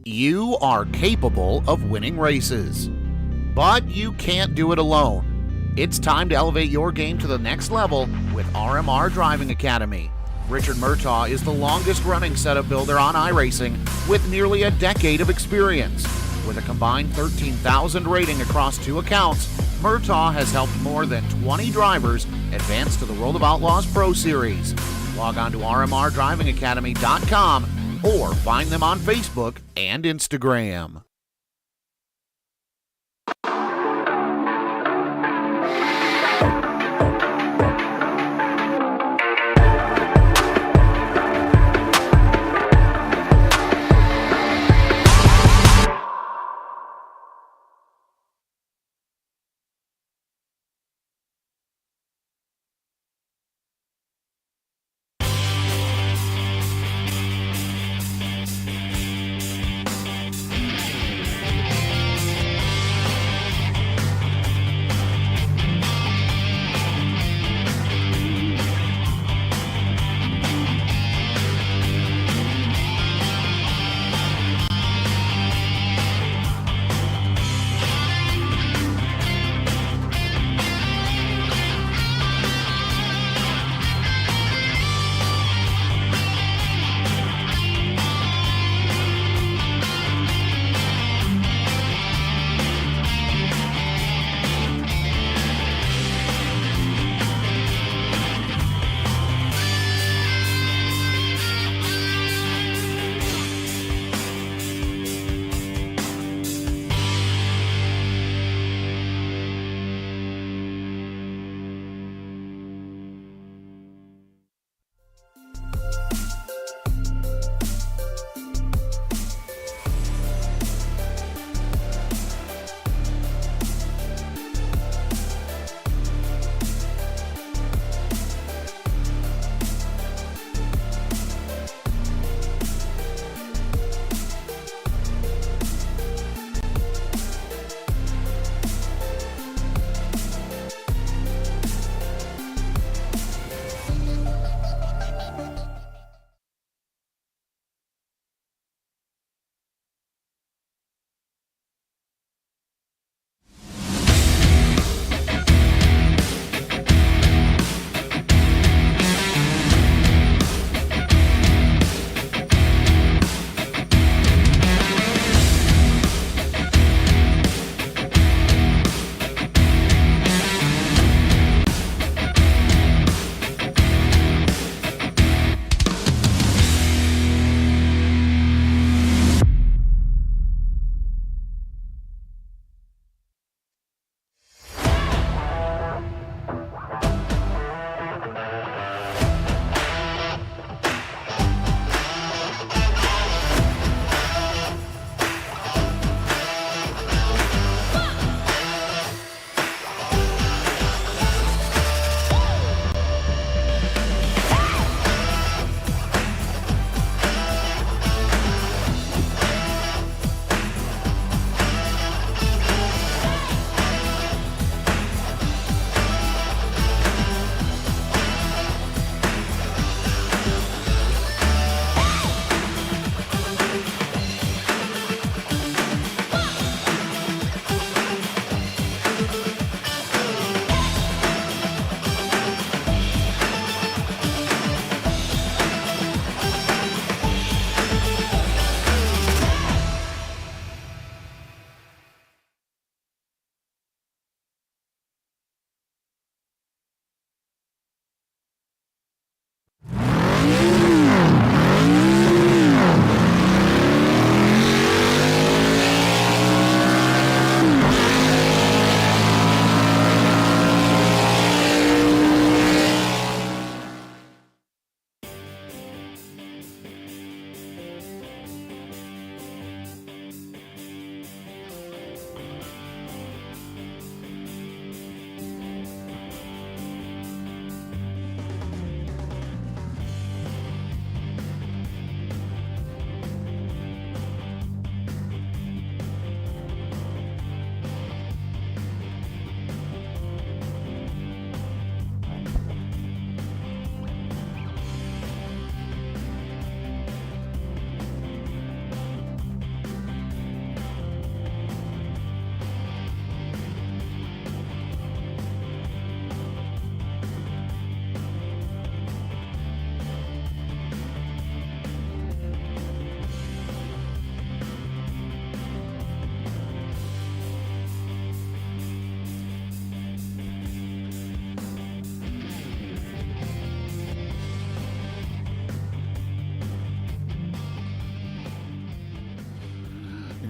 You are capable of winning races, but you can't do it alone. It's time to elevate your game to the next level with RMR Driving Academy. Richard Murtaugh is the longest-running setup builder on iRacing with nearly a decade of experience. With a combined 13,000 rating across 2 accounts, Murtaugh has helped more than 20 drivers advance to the World of Outlaws Pro Series. Log on to rmrdrivingacademy.com or find them on Facebook and Instagram.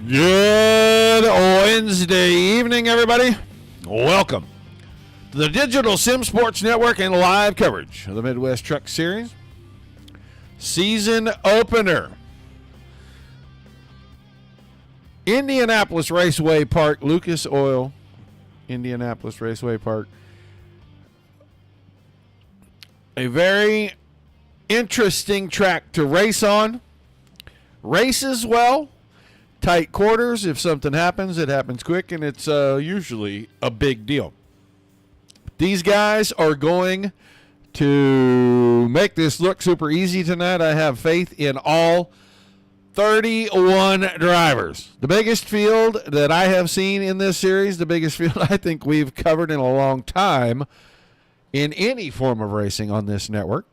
Good Wednesday evening, everybody. Welcome to the Digital Sim Sports Network and live coverage of the Midwest Truck Series season opener. Indianapolis Raceway Park, Lucas Oil, Indianapolis Raceway Park. A very interesting track to race on. Races well. Tight quarters. If something happens, it happens quick, and it's usually a big deal. These guys are going to make this look super easy tonight. I have faith in all 31 drivers. The biggest field that I have seen in this series, the biggest field I think we've covered in a long time in any form of racing on this network.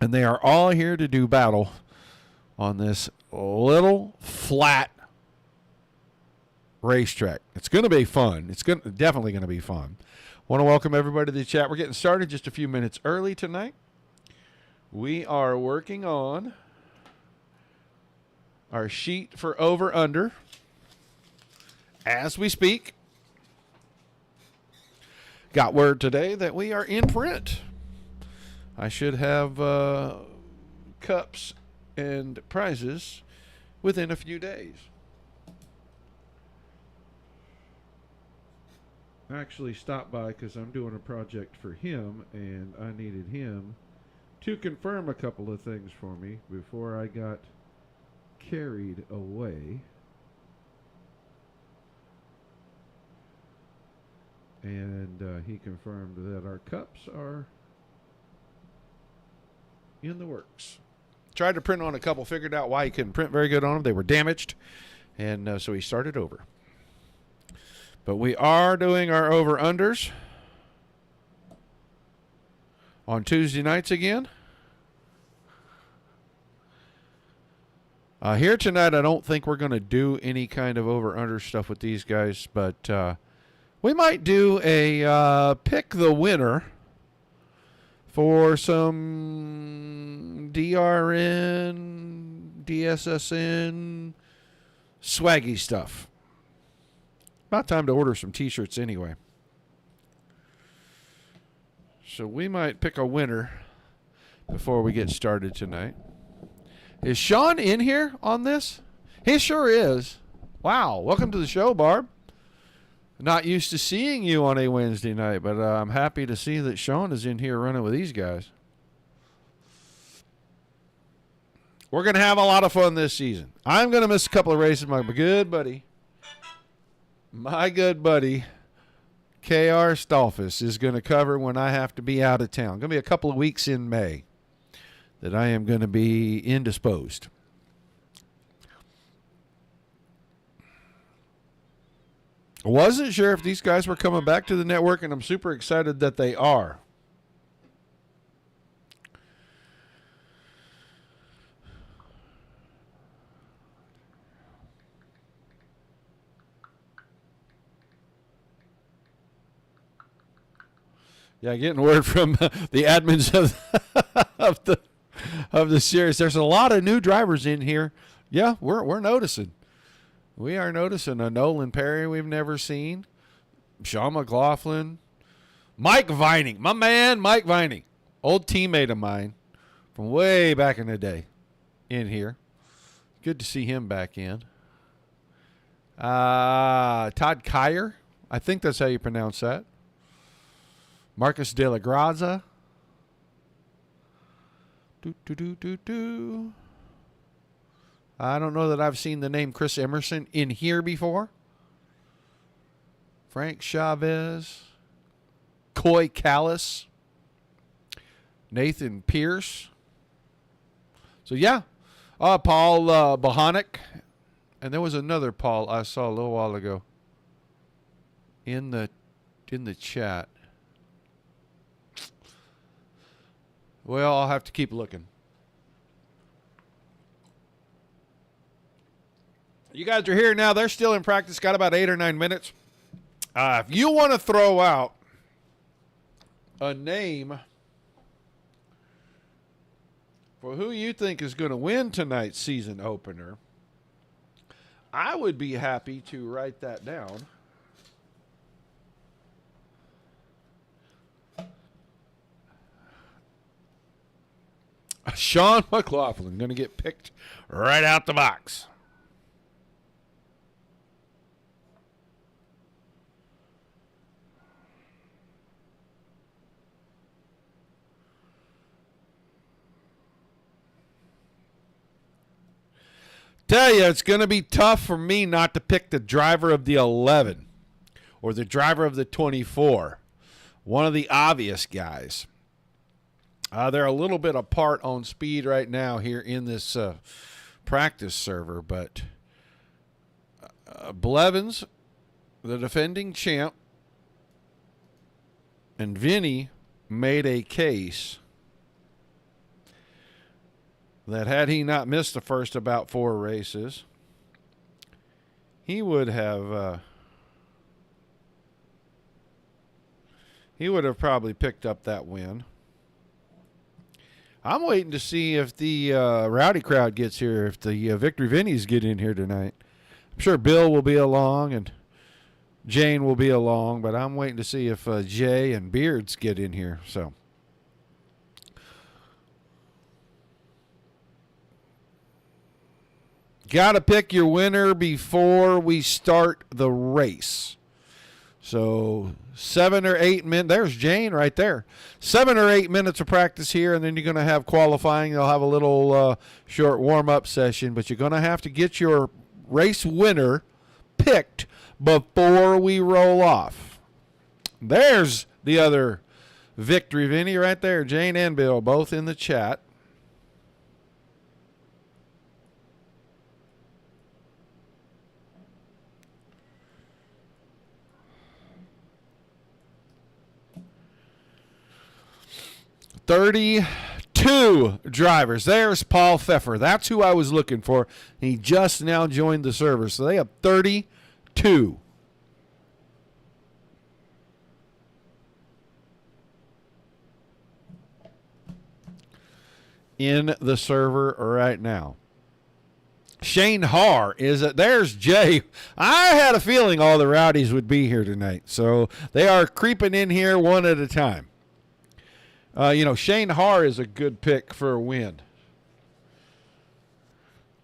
And they are all here to do battle on this little flat racetrack. It's going to be fun. It's definitely going to be fun. Want to welcome everybody to the chat. We're getting started just a few minutes early tonight. We are working on our sheet for over-under as we speak. Got word today that we are in print. I should have cups and prizes within a few days. I actually stopped by because I'm doing a project for him, and I needed him to confirm a couple of things for me before I got carried away. And he confirmed that our cups are in the works. Tried to print on a couple, figured out why he couldn't print very good on them. They were damaged, and so he started over. But we are doing our over-unders on Tuesday nights again. Here tonight, I don't think we're going to do any kind of over-under stuff with these guys, but we might do a pick the winner for some DRN, DSSN, swaggy stuff. About time to order some t-shirts anyway. So we might pick a winner before we get started tonight. Is Sean in here on this? He sure is. Wow. Welcome to the show, Barb. Not used to seeing you on a Wednesday night, but I'm happy to see that Sean is in here running with these guys. We're going to have a lot of fun this season. I'm going to miss a couple of races. My good buddy, K.R. Stolfus, is going to cover when I have to be out of town. Going to be a couple of weeks in May that I am going to be indisposed. I wasn't sure if these guys were coming back to the network, and I'm super excited that they are. Yeah, getting word from the admins of the series. There's a lot of new drivers in here. Yeah, we're noticing. We are noticing a Nolan Perry we've never seen, Sean McLaughlin, Mike Vining, my man Mike Vining, old teammate of mine from way back in the day in here. Good to see him back in. Todd Kyer, I think that's how you pronounce that. Marcus De La Graza. I don't know that I've seen the name Chris Emerson in here before. Frank Chavez. Coy Callis. Nathan Pierce. So, yeah. Paul Bohonic. And there was another Paul I saw a little while ago in the chat. Well, I'll have to keep looking. You guys are here now. They're still in practice. Got about 8 or 9 minutes. If you want to throw out a name for who you think is going to win tonight's season opener, I would be happy to write that down. Sean McLaughlin going to get picked right out the box. Tell you, it's going to be tough for me not to pick the driver of the 11 or the driver of the 24. One of the obvious guys. They're a little bit apart on speed right now here in this practice server, but Blevins, the defending champ, and Vinny made a case that had he not missed the first about 4 races, he would have probably picked up that win. I'm waiting to see if the rowdy crowd gets here, if the Victory Vinnies get in here tonight. I'm sure Bill will be along and Jane will be along, but I'm waiting to see if Jay and Beards get in here. So. Got to pick your winner before we start the race. So 7 or 8 minutes. There's Jane right there. 7 or 8 minutes of practice here, and then you're going to have qualifying. You'll have a little short warm-up session, but you're going to have to get your race winner picked before we roll off. There's the other Victory Vinny right there. Jane and Bill both in the chat. $32 drivers. There's Paul Pfeffer. That's who I was looking for. He just now joined the server. So they have 32. In the server right now. Shane Haar is it. There's Jay. I had a feeling all the rowdies would be here tonight. So they are creeping in here one at a time. Shane Haar is a good pick for a win.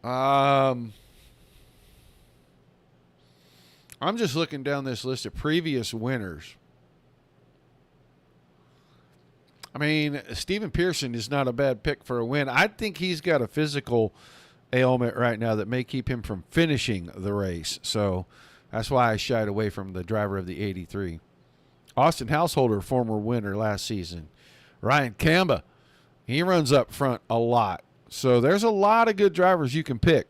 I'm just looking down this list of previous winners. I mean, Stephen Pearson is not a bad pick for a win. I think he's got a physical ailment right now that may keep him from finishing the race. So that's why I shied away from the driver of the 83. Austin Householder, former winner last season. Ryan Kamba, he runs up front a lot. So there's a lot of good drivers you can pick.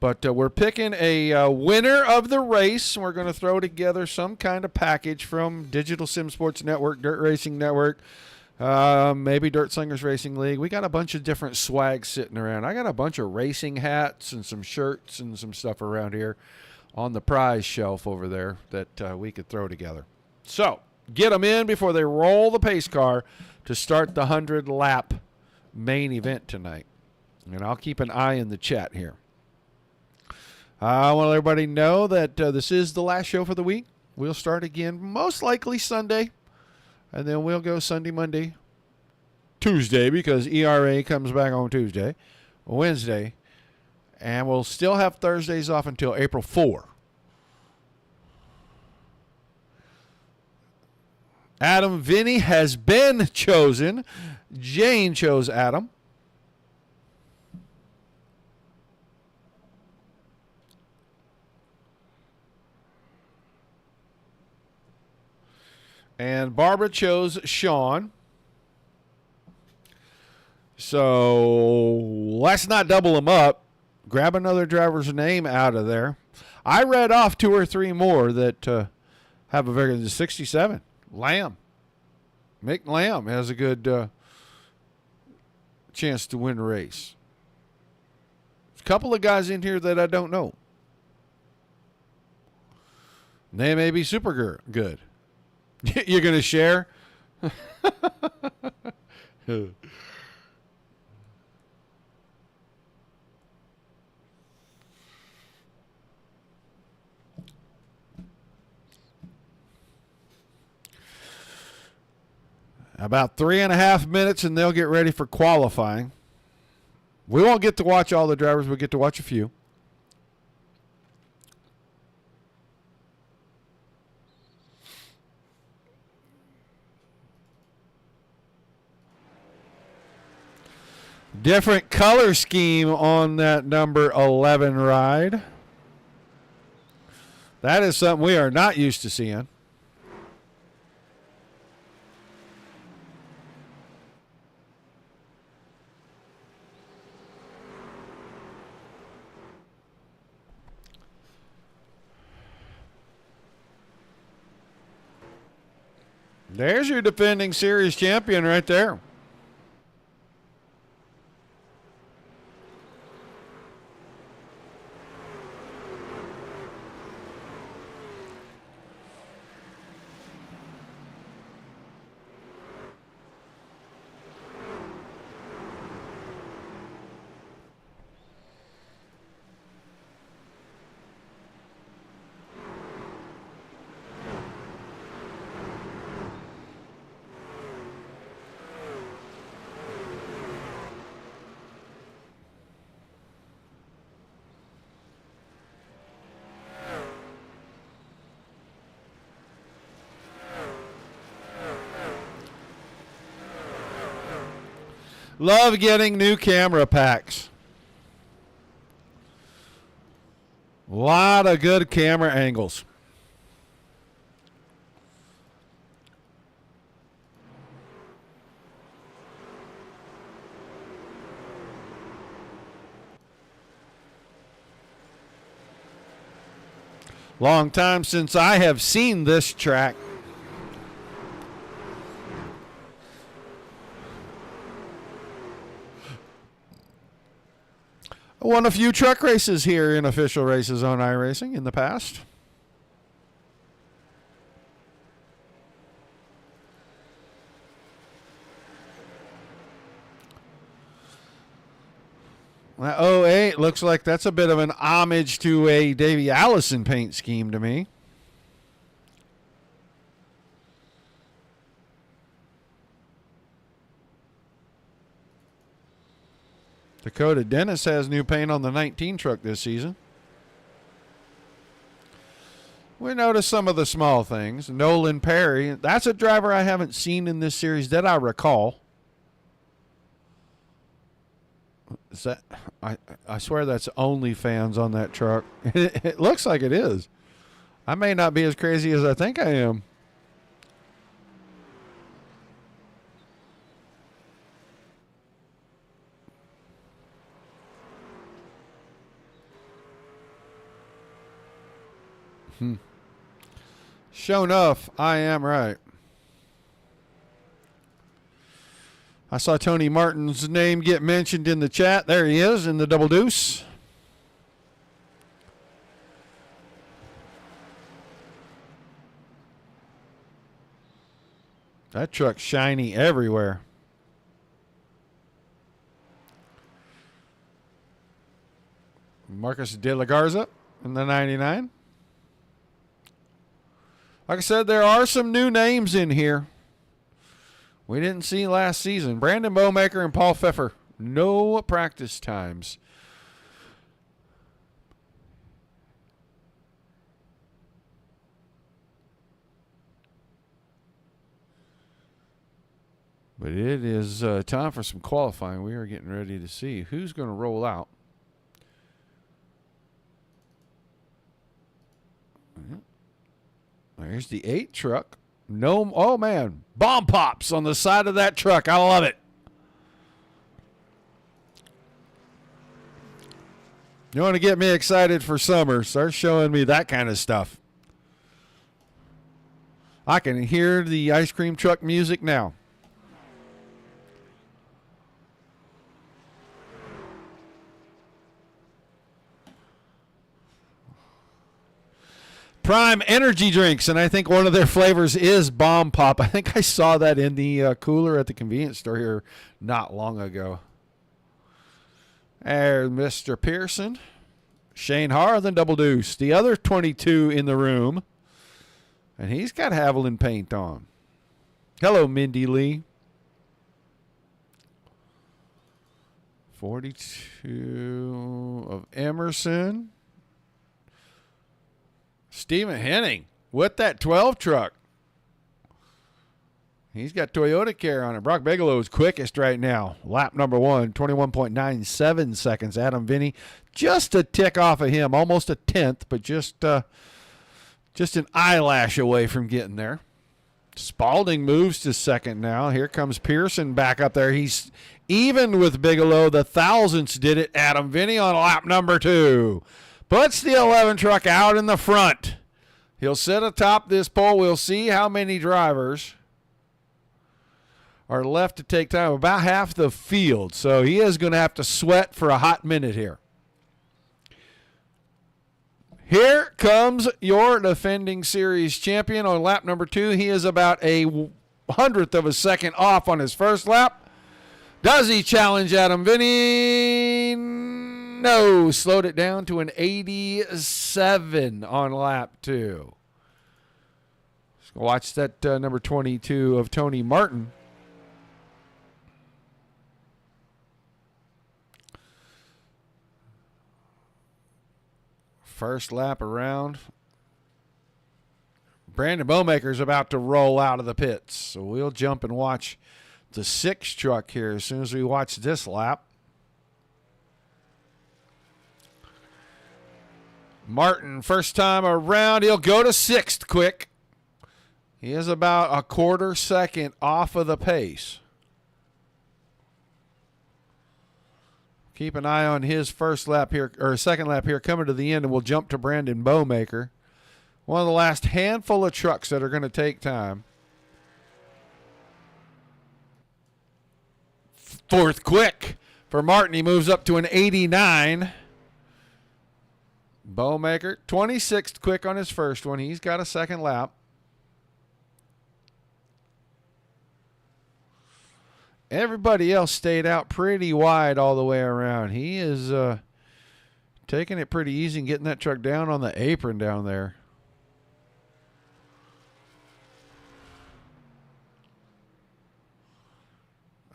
But we're picking a winner of the race. We're going to throw together some kind of package from Digital Sim Sports Network, Dirt Racing Network, maybe Dirt Slingers Racing League. We got a bunch of different swag sitting around. I got a bunch of racing hats and some shirts and some stuff around here on the prize shelf over there that we could throw together. So get them in before they roll the pace car to start the 100-lap main event tonight. And I'll keep an eye in the chat here. I want to let everybody know that this is the last show for the week. We'll start again most likely Sunday. And then we'll go Sunday, Monday, Tuesday, because ERA comes back on Tuesday, Wednesday. And we'll still have Thursdays off until April 4. Adam Vinny has been chosen. Jane chose Adam. And Barbara chose Sean. So let's not double them up. Grab another driver's name out of there. I read off 2 or 3 more that have a very good 67. Lamb. Mick Lamb has a good chance to win a race. There's a couple of guys in here that I don't know. They may be super good. You're going to share? About 3.5 minutes, and they'll get ready for qualifying. We won't get to watch all the drivers. We'll get to watch a few. Different color scheme on that number 11 ride. That is something we are not used to seeing. There's your defending series champion right there. Love getting new camera packs. A lot of good camera angles. Long time since I have seen this track. I won a few truck races here in official races on iRacing in the past. That 08 looks like that's a bit of an homage to a Davey Allison paint scheme to me. Dakota Dennis has new paint on the 19 truck this season. We noticed some of the small things. Nolan Perry, that's a driver I haven't seen in this series that I recall. Is that I swear that's OnlyFans on that truck. It looks like it is. I may not be as crazy as I think I am. Sure enough, I am right. I saw Tony Martin's name get mentioned in the chat. There he is in the double deuce. That truck's shiny everywhere. Marcus De La Garza in the 99. Like I said, there are some new names in here we didn't see last season. Brandon Bowmaker and Paul Pfeffer. No practice times. But it is time for some qualifying. We are getting ready to see who's going to roll out. There's the 8 truck. No, oh man, bomb pops on the side of that truck. I love it. You want to get me excited for summer? Start showing me that kind of stuff. I can hear the ice cream truck music now. Prime energy drinks, and I think one of their flavors is Bomb Pop. I think I saw that in the cooler at the convenience store here not long ago. There's Mr. Pearson. Shane Harthen double deuce. The other 22 in the room. And he's got Haviland paint on. Hello, Mindy Lee. 42 of Emerson. Stephen Henning with that 12 truck. He's got Toyota care on it. Brock Bigelow is quickest right now. Lap number 1, 21.97 seconds. Adam Vinny just a tick off of him, almost a tenth, but just an eyelash away from getting there. Spalding moves to second now. Here comes Pearson back up there. He's even with Bigelow. The thousandths did it. Adam Vinny on lap number 2. Puts the 11 truck out in the front. He'll sit atop this pole. We'll see how many drivers are left to take time. About half the field. So he is going to have to sweat for a hot minute here. Here comes your defending series champion on lap number 2. He is about a 100th of a second off on his first lap. Does he challenge Adam Vinny? No. Slowed it down to an 87 on lap 2. Let's watch that number 22 of Tony Martin. First lap around. Brandon Bowmaker's about to roll out of the pits. So we'll jump and watch the 6 truck here as soon as we watch this lap. Martin, first time around, he'll go to 6th quick. He is about a quarter second off of the pace. Keep an eye on his first lap here, or second lap here, coming to the end, and we'll jump to Brandon Bowmaker. One of the last handful of trucks that are going to take time. 4th quick for Martin. He moves up to an 89. Bowmaker, 26th quick on his first one. He's got a second lap. Everybody else stayed out pretty wide all the way around. He is taking it pretty easy and getting that truck down on the apron down there.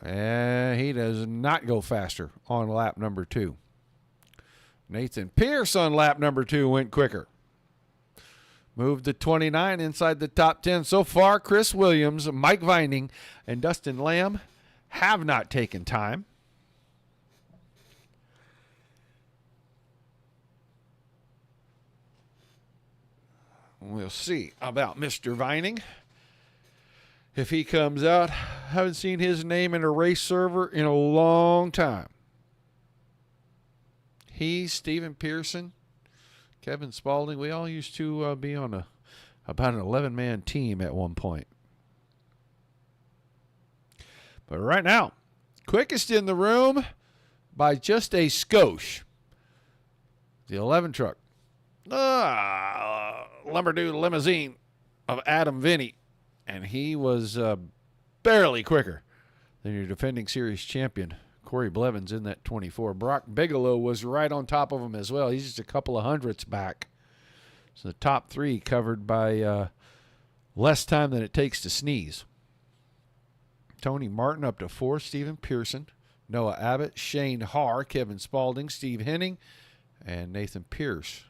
And he does not go faster on lap number 2. Nathan Pierce on lap number 2 went quicker. Moved to 29 inside the top 10. So far, Chris Williams, Mike Vining, and Dustin Lamb have not taken time. We'll see about Mr. Vining. If he comes out, haven't seen his name in a race server in a long time. He, Stephen Pearson, Kevin Spalding, we all used to be on about an 11-man team at one point. But right now, quickest in the room by just a skosh. The 11 truck. Lumberdude limousine of Adam Vinny. And he was barely quicker than your defending series champion, Corey Blevins, in that 24. Brock Bigelow was right on top of him as well. He's just a couple of hundredths back. So the top 3 covered by less time than it takes to sneeze. Tony Martin up to 4, Stephen Pearson, Noah Abbott, Shane Haar, Kevin Spalding, Steve Henning, and Nathan Pierce.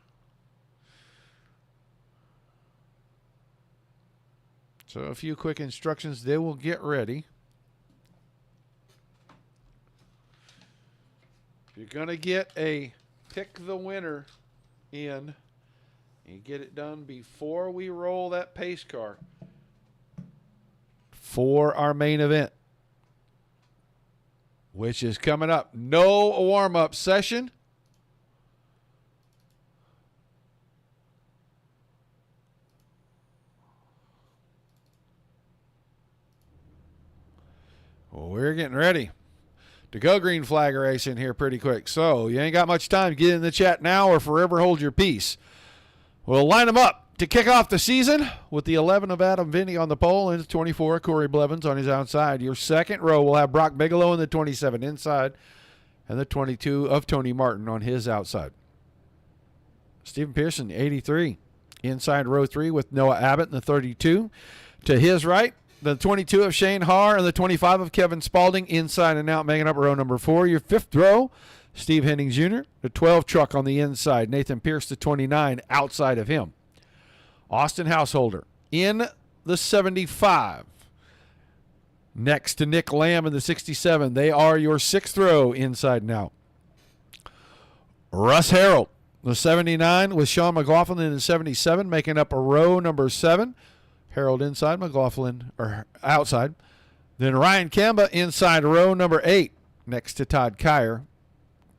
So a few quick instructions. They will get ready. If you're going to get a pick the winner in, you get it done before we roll that pace car for our main event, which is coming up. No warm-up session. Well, we're getting ready to go green flag racing here pretty quick. So you ain't got much time. Get in the chat now or forever hold your peace. We'll line them up to kick off the season with the 11 of Adam Vinny on the pole and the 24 Corey Blevins on his outside. Your second row will have Brock Bigelow in the 27 inside and the 22 of Tony Martin on his outside. Stephen Pearson, 83, inside row 3 with Noah Abbott in the 32. To his right, the 22 of Shane Haar, and the 25 of Kevin Spaulding inside and out, making up row number 4. Your fifth row, Steve Henning Jr., the 12 truck on the inside. Nathan Pierce, the 29, outside of him. Austin Householder in the 75. Next to Nick Lamb in the 67. They are your sixth row, inside and out. Russ Harrell, the 79, with Sean McLaughlin in the 77, making up a row number 7. Harold inside, McLaughlin or outside. Then Ryan Kamba inside row number 8, next to Todd Kyer.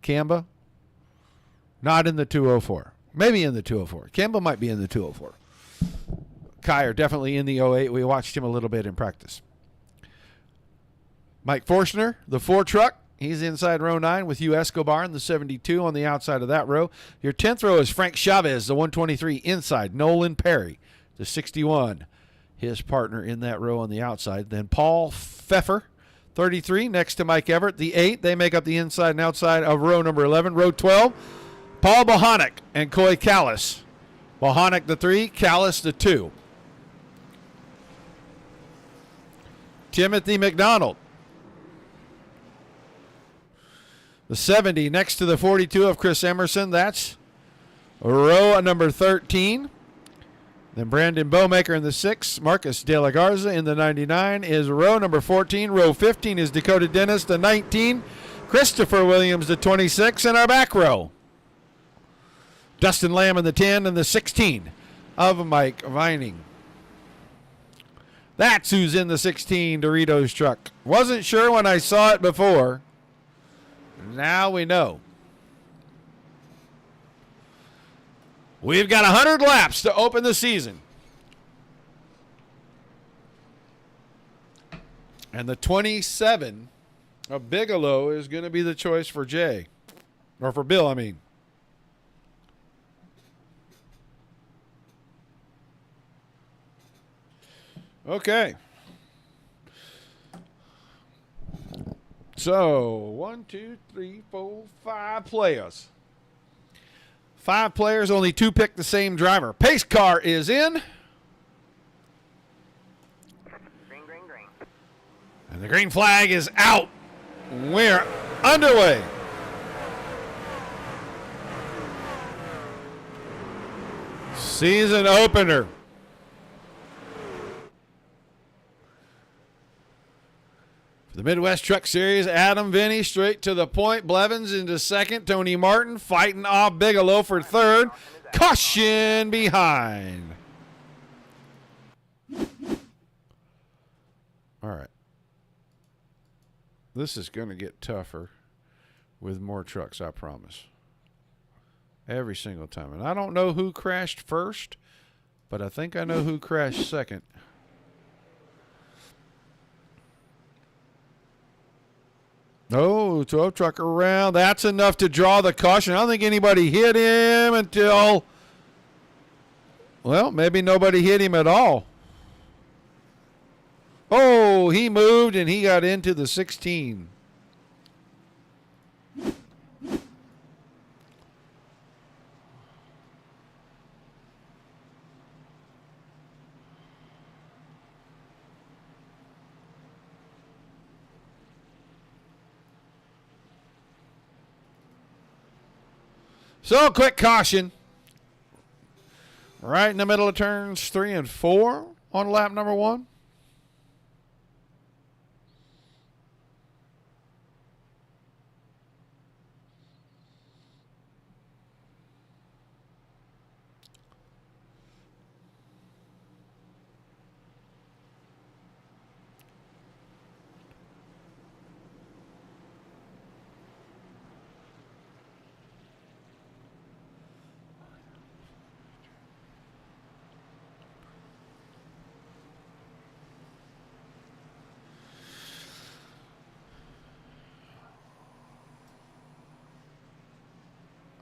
Kamba, not in the 204. Maybe in the 204. Kamba might be in the 204. Kyer definitely in the 08. We watched him a little bit in practice. Mike Forstner, the 4 truck. He's inside row 9 with Hugh Escobar in the 72 on the outside of that row. Your 10th row is Frank Chavez, the 123 inside. Nolan Perry, the 61, his partner in that row on the outside. Then Paul Pfeffer, 33, next to Mike Everett, the 8. They make up the inside and outside of row number 11. Row 12, Paul Bohanek and Coy Callis. Bohanek, the 3, Callis, the 2. Timothy McDonald, the 70, next to the 42 of Chris Emerson. That's row number 13. Then Brandon Bowmaker in the 6. Marcus De La Garza in the 99 is row number 14. Row 15 is Dakota Dennis, the 19. Christopher Williams, the 26. And our back row, Dustin Lamb in the 10 and the 16 of Mike Vining. That's who's in the 16 Doritos truck. Wasn't sure when I saw it before. Now we know. We've got 100 laps to open the season. And the 27 of Bigelow is going to be the choice for Jay. Or for Bill, I mean. Okay. So, 1, 2, 3, 4, 5 players. 5 players, only 2 pick the same driver. Pace car is in. Green, green, green. And the green flag is out. We're underway. Season opener. The Midwest Truck Series, Adam Vinny straight to the point. Blevins into second. Tony Martin fighting off Bigelow for third. Caution behind. All right. This is going to get tougher with more trucks, I promise. Every single time. And I don't know who crashed first, but I think I know who crashed second. Oh, 12 truck around. That's enough to draw the caution. I don't think anybody hit him until, well, maybe nobody hit him at all. Oh, he moved and he got into the 16. So, quick caution. Right in the middle of turns 3 and 4 on lap number 1.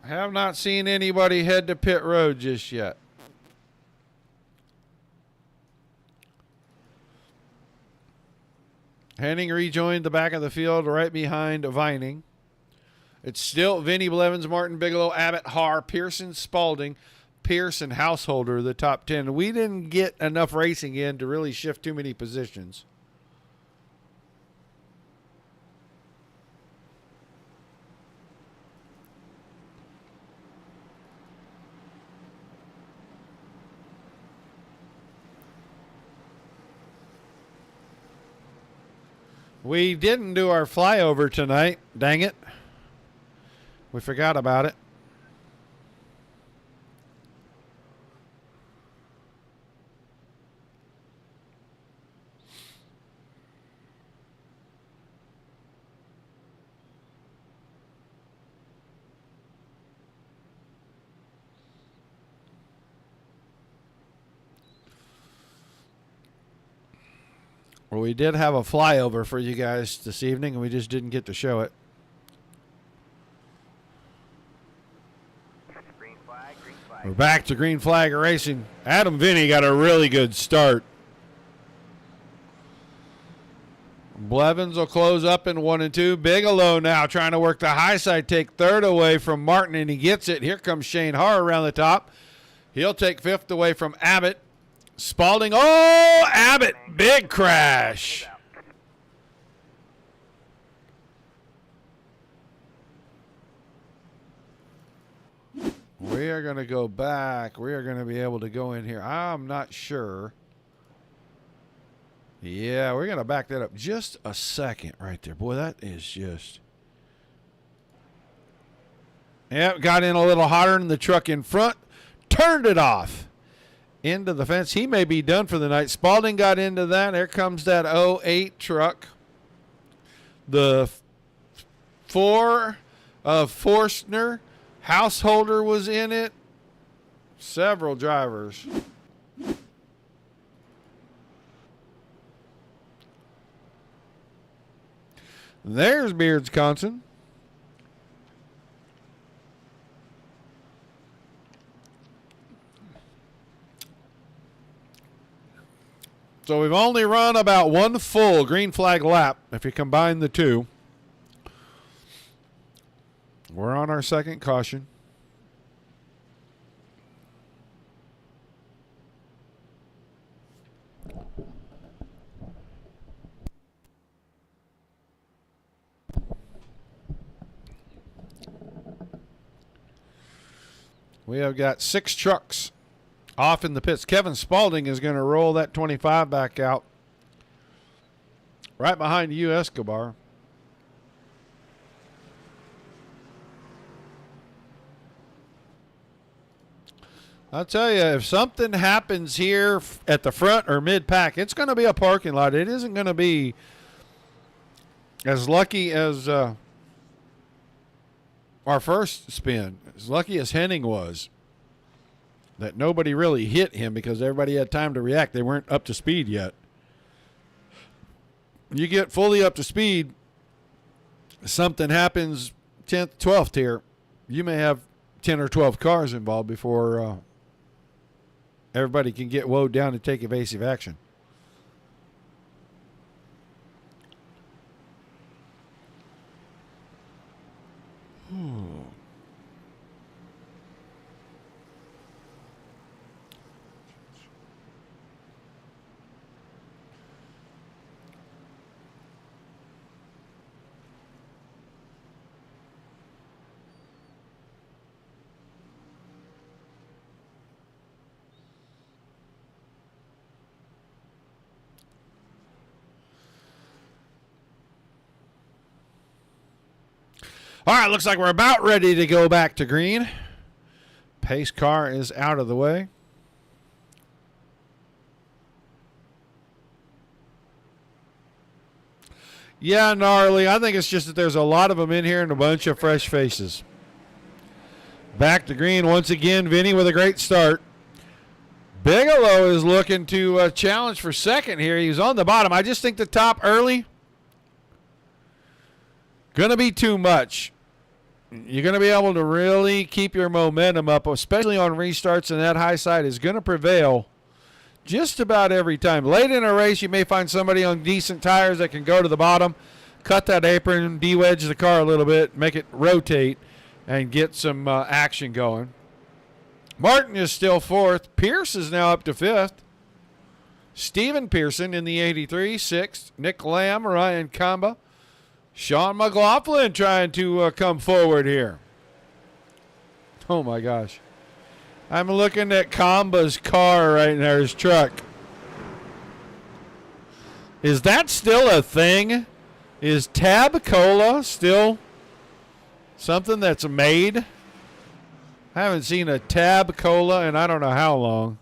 I have not seen anybody head to pit road just yet. Henning rejoined the back of the field right behind Vining. It's still Vinny Blevins, Martin Bigelow, Abbott, Haar, Pearson, Spaulding, Pierce, and Householder, the top 10. We didn't get enough racing in to really shift too many positions. We didn't do our flyover tonight. Dang it. We forgot about it. Well, we did have a flyover for you guys this evening, and we just didn't get to show it. Green flag, green flag. We're back to green flag racing. Adam Vinny got a really good start. Blevins will close up in 1 and 2. Bigelow now trying to work the high side, take third away from Martin, and he gets it. Here comes Shane Harr around the top. He'll take fifth away from Abbott. Spalding. Oh, Abbott. Big crash. We are going to go back. We are going to be able to go in here. I'm not sure. Yeah, we're going to back that up just a second right there. Boy, that is just... Yep, got in a little hotter than the truck in front. Turned it off. Into the fence. He may be done for the night. Spalding got into that. There comes that 08 truck. The 4 of Forstner. Householder was in it. Several drivers. There's Beards Conson. So we've only run about one full green flag lap if you combine the two. We're on our second caution. We have got 6 trucks off in the pits. Kevin Spalding is going to roll that 25 back out right behind you, Escobar. I'll tell you, if something happens here at the front or mid-pack, it's going to be a parking lot. It isn't going to be as lucky as our first spin, as lucky as Henning was, that nobody really hit him because everybody had time to react. They weren't up to speed yet. You get fully up to speed, something happens 10th, 12th here, you may have 10 or 12 cars involved before everybody can get woed down and take evasive action. All right, looks like we're about ready to go back to green. Pace car is out of the way. Yeah, gnarly. I think it's just that there's a lot of them in here and a bunch of fresh faces. Back to green once again. Vinny with a great start. Bigelow is looking to challenge for second here. He's on the bottom. I just think the top early going to be too much. You're going to be able to really keep your momentum up, especially on restarts, and that high side is going to prevail just about every time. Late in a race, you may find somebody on decent tires that can go to the bottom, cut that apron, de-wedge the car a little bit, make it rotate, and get some action going. Martin is still fourth. Pierce is now up to fifth. Steven Pearson in the 83, sixth. Nick Lamb, Ryan Kamba. Sean McLaughlin trying to come forward here. Oh, my gosh. I'm looking at Kamba's car right now, his truck. Is that still a thing? Is Tab Cola still something that's made? I haven't seen a Tab Cola in I don't know how long.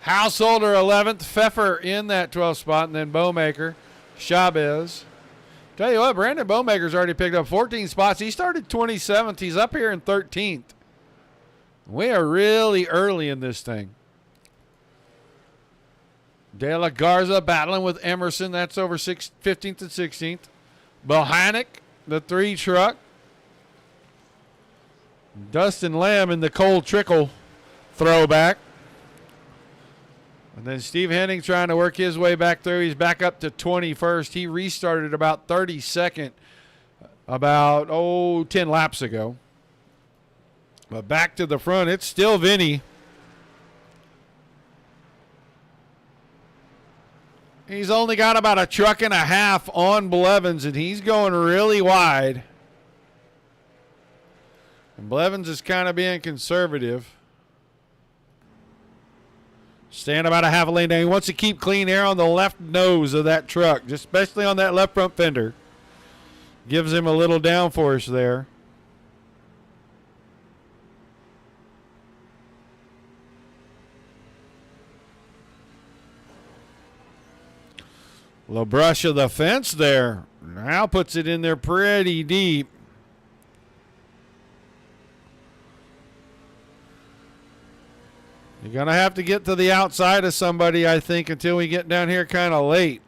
Householder 11th, Pfeffer in that 12th spot, and then Bowmaker, Chavez. Tell you what, Brandon Bowmaker's already picked up 14 spots. He started 27th. He's up here in 13th. We are really early in this thing. De La Garza battling with Emerson. That's over 15th and 16th. Bohanec, the 3 truck. Dustin Lamb in the Cole Trickle throwback. And then Steve Henning trying to work his way back through. He's back up to 21st. He restarted about 32nd about, 10 laps ago. But back to the front, it's still Vinny. He's only got about a truck and a half on Blevins, and he's going really wide. And Blevins is kind of being conservative. Staying about a half a lane down. He wants to keep clean air on the left nose of that truck, just especially on that left front fender. Gives him a little downforce there. Little brush of the fence there. Now puts it in there pretty deep. You're going to have to get to the outside of somebody, I think, until we get down here kind of late.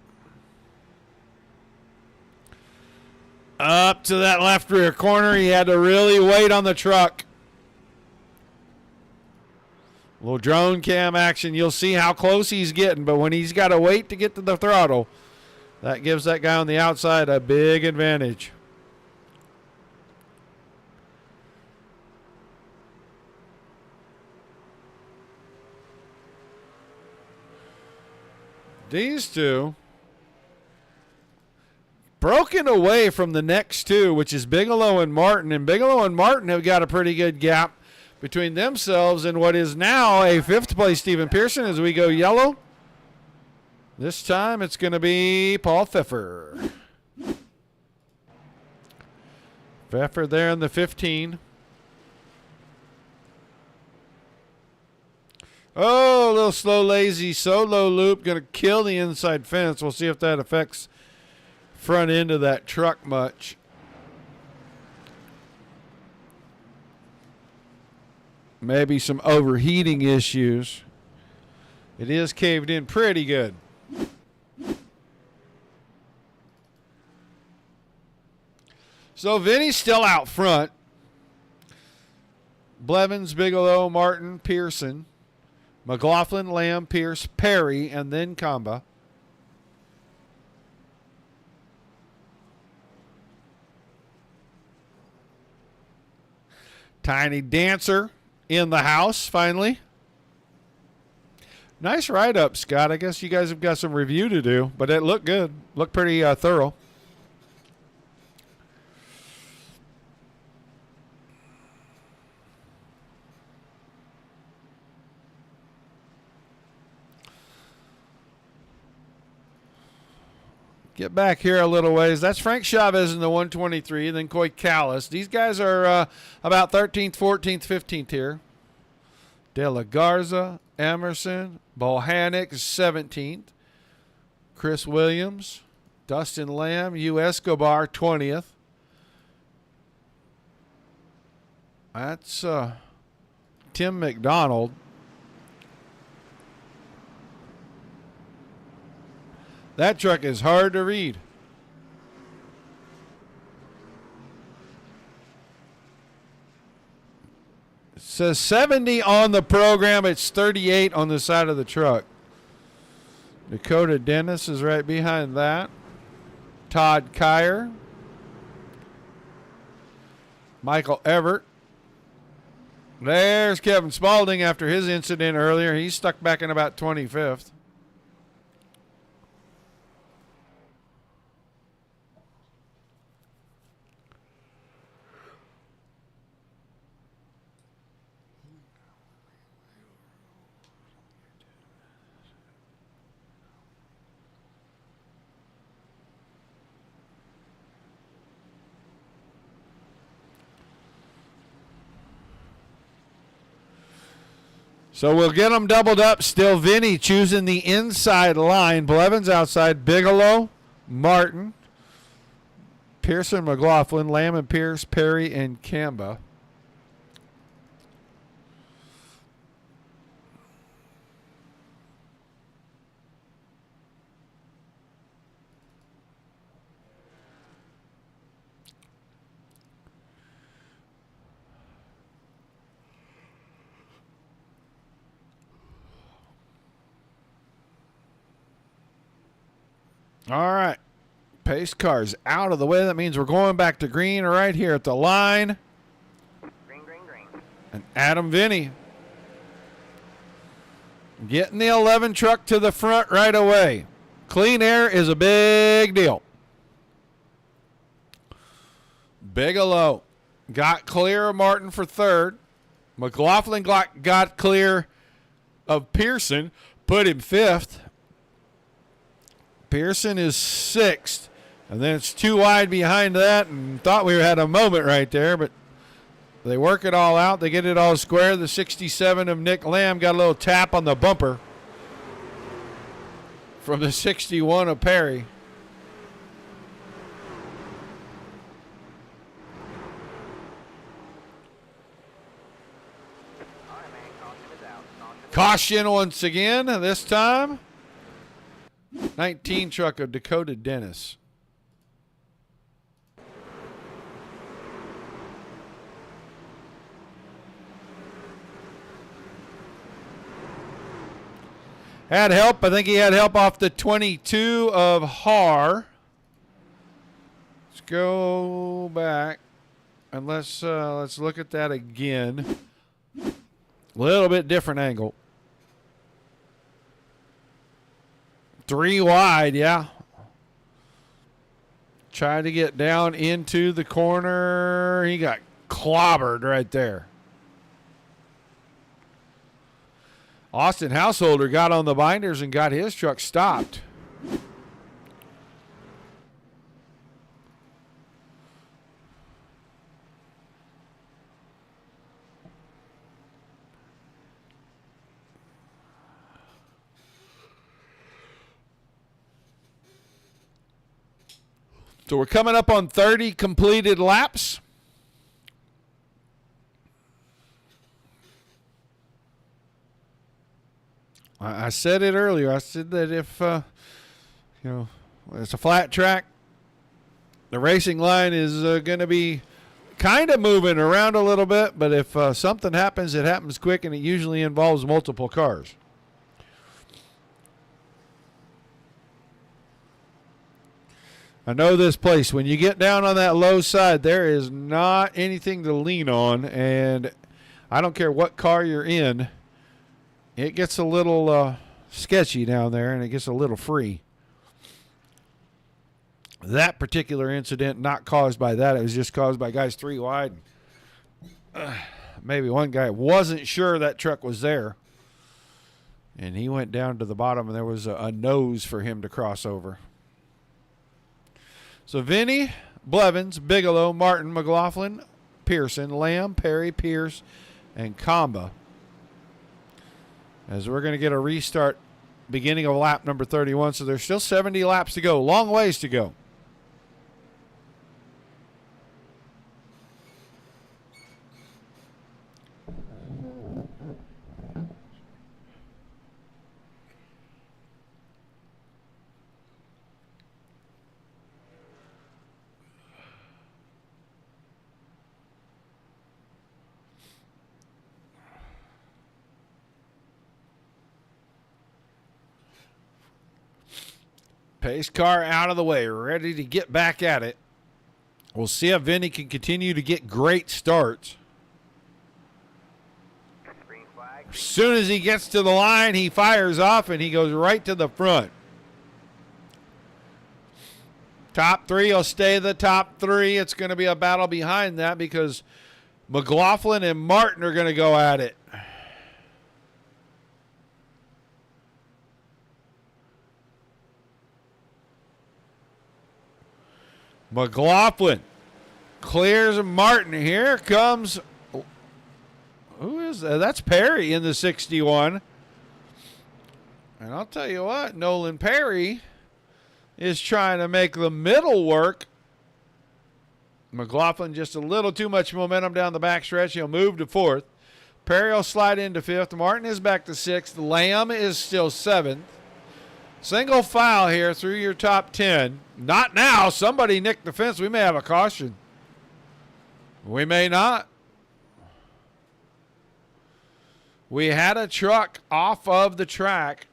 Up to that left rear corner. He had to really wait on the truck. A little drone cam action. You'll see how close he's getting, but when he's got to wait to get to the throttle, that gives that guy on the outside a big advantage. These two broken away from the next two, which is Bigelow and Martin. And Bigelow and Martin have got a pretty good gap between themselves and what is now a 5th place Stephen Pearson as we go yellow. This time it's going to be Paul Pfeffer. Pfeffer there in the 15. Oh, a little slow, lazy solo loop. Going to kill the inside fence. We'll see if that affects front end of that truck much. Maybe some overheating issues. It is caved in pretty good. So Vinny's still out front. Blevins, Bigelow, Martin, Pearson. McLaughlin, Lamb, Pierce, Perry, and then Kamba. Tiny Dancer in the house, finally. Nice write-up, Scott. I guess you guys have got some review to do, but it looked good. Looked pretty thorough. Get back here a little ways. That's Frank Chavez in the 123, then Coy Callis. These guys are about 13th, 14th, 15th here. De La Garza, Emerson, Bohanec, 17th. Chris Williams, Dustin Lamb, U. Escobar, 20th. That's Tim McDonald. That truck is hard to read. It says 70 on the program. It's 38 on the side of the truck. Dakota Dennis is right behind that. Todd Kyer. Michael Everett. There's Kevin Spaulding after his incident earlier. He's stuck back in about 25th. So we'll get them doubled up. Still Vinny choosing the inside line. Blevins outside. Bigelow, Martin, Pearson, McLaughlin, Lamb and Pierce, Perry, and Kamba. All right. Pace car's out of the way. That means we're going back to green right here at the line. Green, green, green. And Adam Vinny getting the 11 truck to the front right away. Clean air is a big deal. Bigelow got clear of Martin for third. McLaughlin got clear of Pearson, put him fifth. Pearson is sixth. And then it's too wide behind that, and thought we had a moment right there, but they work it all out. They get it all square. The 67 of Nick Lamb got a little tap on the bumper from the 61 of Perry. All right, man. Caution is out. Caution is out. Caution once again, this time. 19 truck of Dakota Dennis. Had help. I think he had help off the 22 of Har. Let's go back and let's look at that again. A little bit different angle. 3 wide, yeah. Tried to get down into the corner. He got clobbered right there. Austin Householder got on the binders and got his truck stopped. So we're coming up on 30 completed laps. I said it earlier. I said that if, it's a flat track, the racing line is going to be kind of moving around a little bit, but if something happens, it happens quick, and it usually involves multiple cars. I know this place. When you get down on that low side, there is not anything to lean on, and I don't care what car you're in. It gets a little sketchy down there, and it gets a little free. That particular incident not caused by that. It was just caused by guys 3 wide. Maybe one guy wasn't sure that truck was there, and he went down to the bottom, and there was a nose for him to cross over. So Vinny, Blevins, Bigelow, Martin, McLaughlin, Pearson, Lamb, Perry, Pierce, and Kamba. As we're going to get a restart beginning of lap number 31. So there's still 70 laps to go. Long ways to go. Pace car out of the way, ready to get back at it. We'll see if Vinny can continue to get great starts. Green flag. As soon as he gets to the line, he fires off and he goes right to the front. Top three will stay the top three. It's going to be a battle behind that because McLaughlin and Martin are going to go at it. McLaughlin clears Martin. Here comes, who is that? That's Perry in the 61. And I'll tell you what, Nolan Perry is trying to make the middle work. McLaughlin just a little too much momentum down the backstretch. He'll move to fourth. Perry will slide into fifth. Martin is back to sixth. Lamb is still seventh. Single file here through your top 10. Not now. Somebody nicked the fence. We may have a caution. We may not. We had a truck off of the track,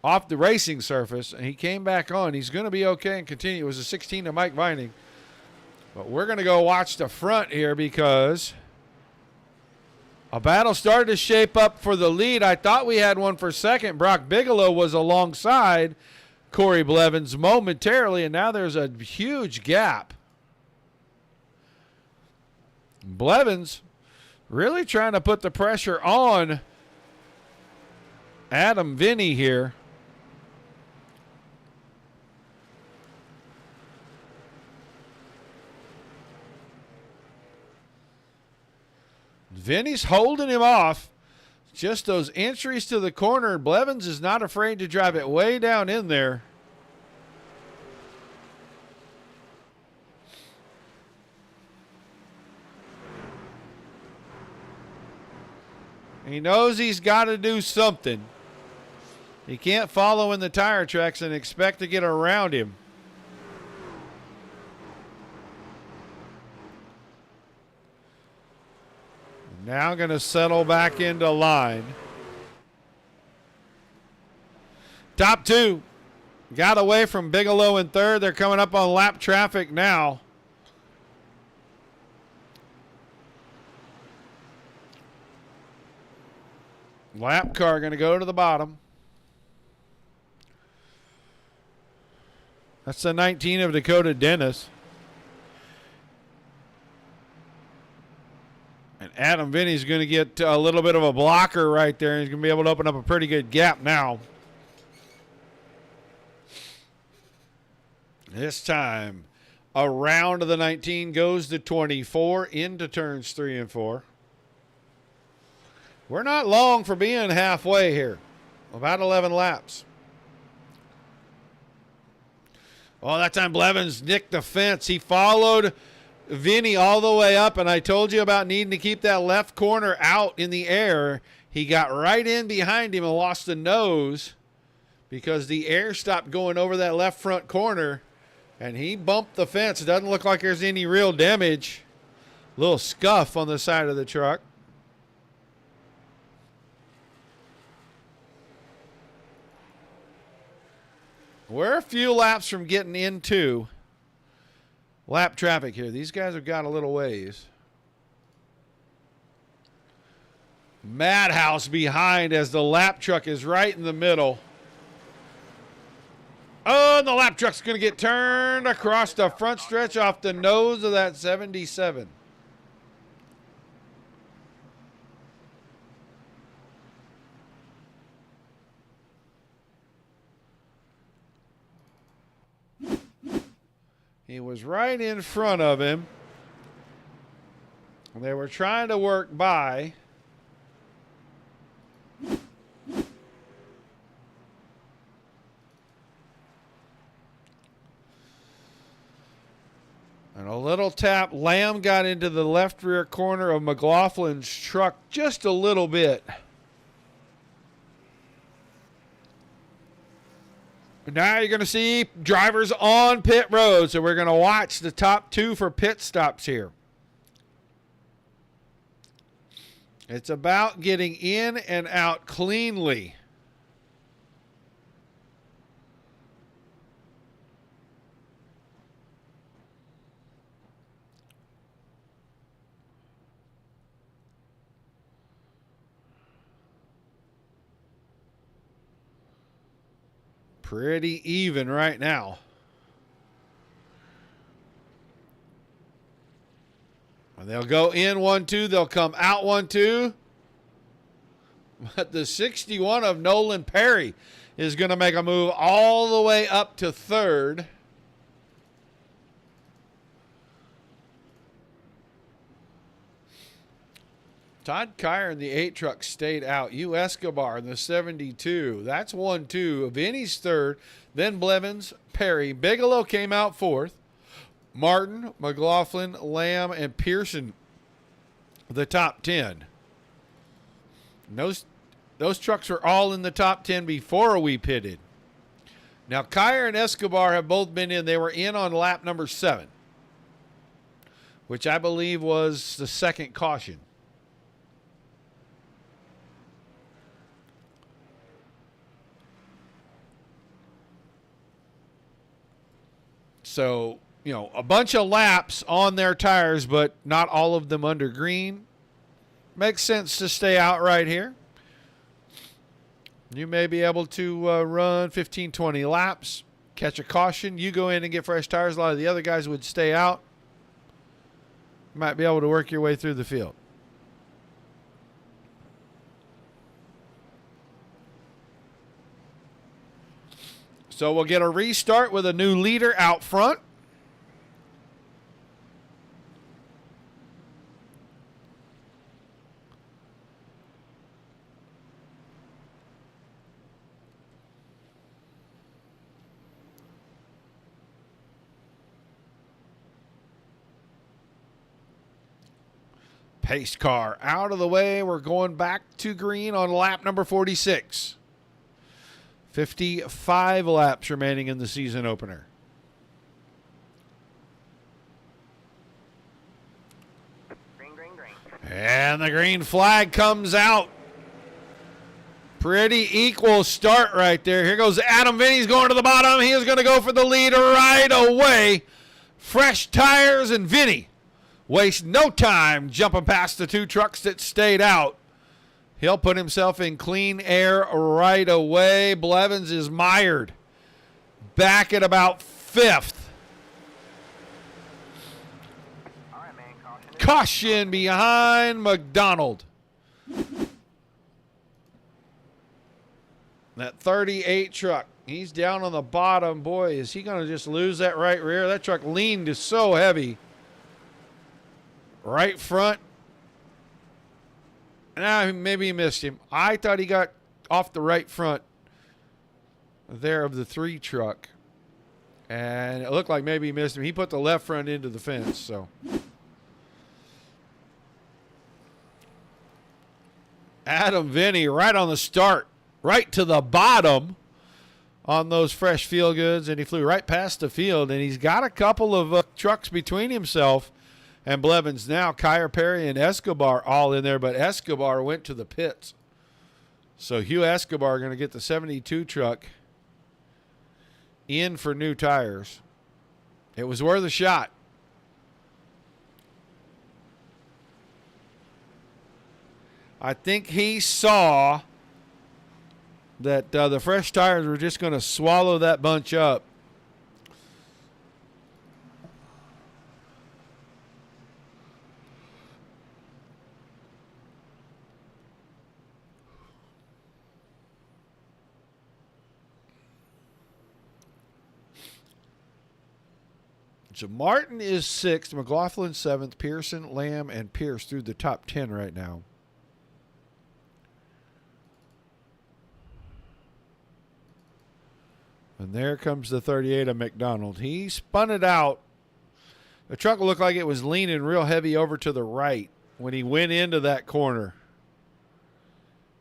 off the racing surface, and he came back on. He's going to be okay and continue. It was a 16 to Mike Vining. But we're going to go watch the front here because a battle started to shape up for the lead. I thought we had one for second. Brock Bigelow was alongside Corey Blevins momentarily, and now there's a huge gap. Blevins really trying to put the pressure on Adam Vinny here. Vinny's holding him off. Just those entries to the corner. Blevins is not afraid to drive it way down in there. He knows he's got to do something. He can't follow in the tire tracks and expect to get around him. Now going to settle back into line. Top two got away from Bigelow in third. They're coming up on lap traffic now. Lap car going to go to the bottom. That's the 19 of Dakota Dennis. And Adam Vinny's going to get a little bit of a blocker right there. He's going to be able to open up a pretty good gap now. This time, around the 19 goes the 24 into turns 3 and 4. We're not long for being halfway here. About 11 laps. Oh, that time Blevins nicked the fence. He followed Vinny all the way up, and I told you about needing to keep that left corner out in the air. He got right in behind him and lost the nose because the air stopped going over that left front corner, and he bumped the fence. It doesn't look like there's any real damage. Little scuff on the side of the truck. We're a few laps from getting into lap traffic here. These guys have got a little ways. Madhouse behind as the lap truck is right in the middle. Oh, and the lap truck's going to get turned across the front stretch off the nose of that 77. He was right in front of him. They were trying to work by. And a little tap. Lamb got into the left rear corner of McLaughlin's truck just a little bit. Now you're going to see drivers on pit road, so we're going to watch the top two for pit stops here. It's about getting in and out cleanly. Pretty even right now. And they'll go in 1-2. They'll come out 1-2. But the 61 of Nolan Perry is going to make a move all the way up to third. Todd Kyer in the 8 truck stayed out. U. Escobar in the 72. That's 1-2. Vinny's third. Then Blevins, Perry. Bigelow came out fourth. Martin, McLaughlin, Lamb, and Pearson, the top 10. Those trucks were all in the top 10 before we pitted. Now, Kyer and Escobar have both been in. They were in on lap number 7, which I believe was the second caution. So, you know, a bunch of laps on their tires, but not all of them under green. Makes sense to stay out right here. You may be able to run 15, 20 laps, catch a caution. You go in and get fresh tires. A lot of the other guys would stay out. You might be able to work your way through the field. So we'll get a restart with a new leader out front. Pace car out of the way. We're going back to green on lap number 46. 55 laps remaining in the season opener. Green, green, green. And the green flag comes out. Pretty equal start right there. Here goes Adam Vinny's going to the bottom. He is going to go for the lead right away. Fresh tires, and Vinny wastes no time jumping past the 2 trucks that stayed out. He'll put himself in clean air right away. Blevins is mired back at about 5th. All right, man. Caution. Caution behind McDonald. That 38 truck, he's down on the bottom. Boy, is he going to just lose that right rear? That truck leaned is so heavy. Right front. Nah, maybe he missed him. I thought he got off the right front there of the 3 truck. And it looked like maybe he missed him. He put the left front into the fence, so. Adam Vinny right on the start, right to the bottom on those fresh feel goods, and he flew right past the field, and he's got a couple of trucks between himself and Blevins now. Kyer, Perry, and Escobar all in there, but Escobar went to the pits. So Hugh Escobar going to get the 72 truck in for new tires. It was worth a shot. I think he saw that the fresh tires were just going to swallow that bunch up. So Martin is 6th, McLaughlin 7th, Pearson, Lamb, and Pierce through the top 10 right now. And there comes the 38 of McDonald. He spun it out. The truck looked like it was leaning real heavy over to the right when he went into that corner.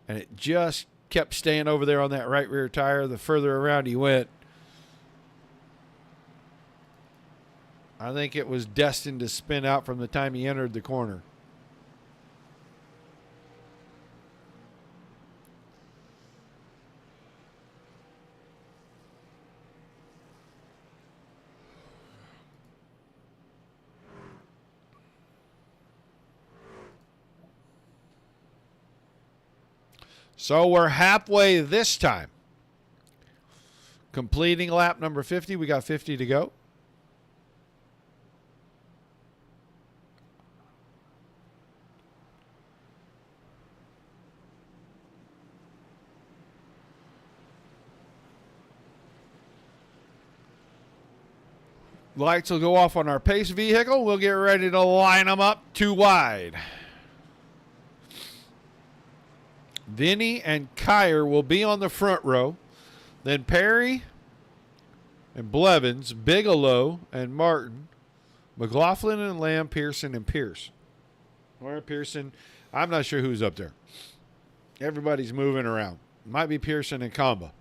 And it just kept staying over there on that right rear tire the further around he went. I think it was destined to spin out from the time he entered the corner. So we're halfway this time. completing lap number 50. We got 50 to go. Lights will go off on our pace vehicle. We'll get ready to line them up 2 wide. Vinny and Kyer will be on the front row. Then Perry and Blevins, Bigelow and Martin, McLaughlin and Lamb, Pearson and Pierce. Or Pearson, I'm not sure who's up there. Everybody's moving around. Might be Pearson and Comba.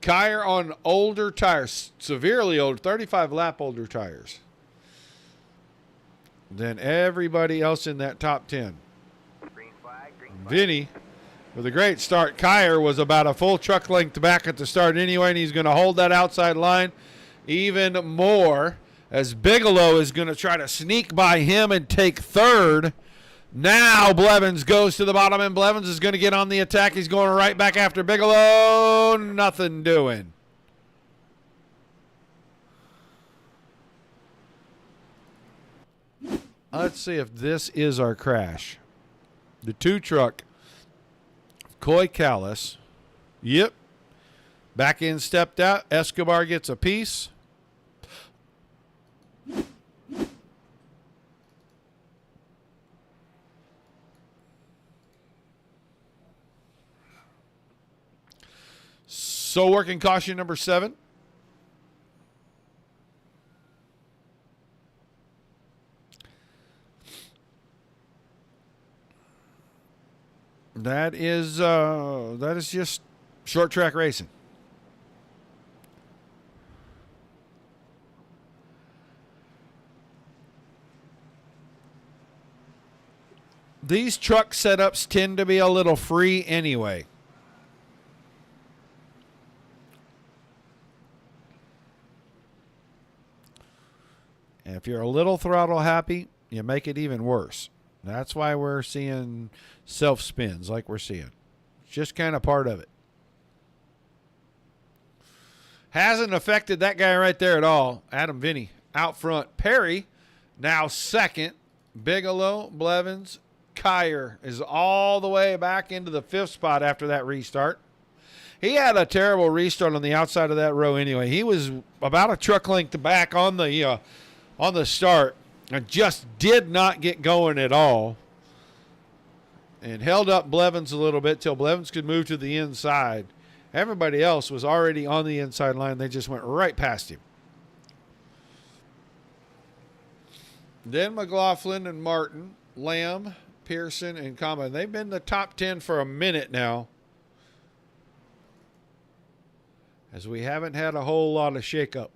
Kyer on older tires, severely old, 35 lap older tires than everybody else in that top 10. Green flag, green flag. Vinny with a great start. Kyer was about a full truck length back at the start anyway, and he's going to hold that outside line even more as Bigelow is going to try to sneak by him and take third. Now Blevins goes to the bottom, and Blevins is going to get on the attack. He's going right back after Bigelow. Nothing doing. Let's see if this is our crash. The 2 truck, Coy Callis. Yep. Back in, stepped out. Escobar gets a piece. So working caution number 7. That is just short track racing. These truck setups tend to be a little free anyway. And if you're a little throttle happy, you make it even worse. That's why we're seeing self spins like we're seeing. It's just kind of part of it. Hasn't affected that guy right there at all. Adam Vinny out front. Perry now second. Bigelow, Blevins, Kyer is all the way back into the 5th spot after that restart. He had a terrible restart on the outside of that row anyway. He was about a truck length back on the start and just did not get going at all. And held up Blevins a little bit till Blevins could move to the inside. Everybody else was already on the inside line. They just went right past him. Then McLaughlin and Martin, Lamb, Pearson, and Comba. They've been the top 10 for a minute now, as we haven't had a whole lot of shakeup.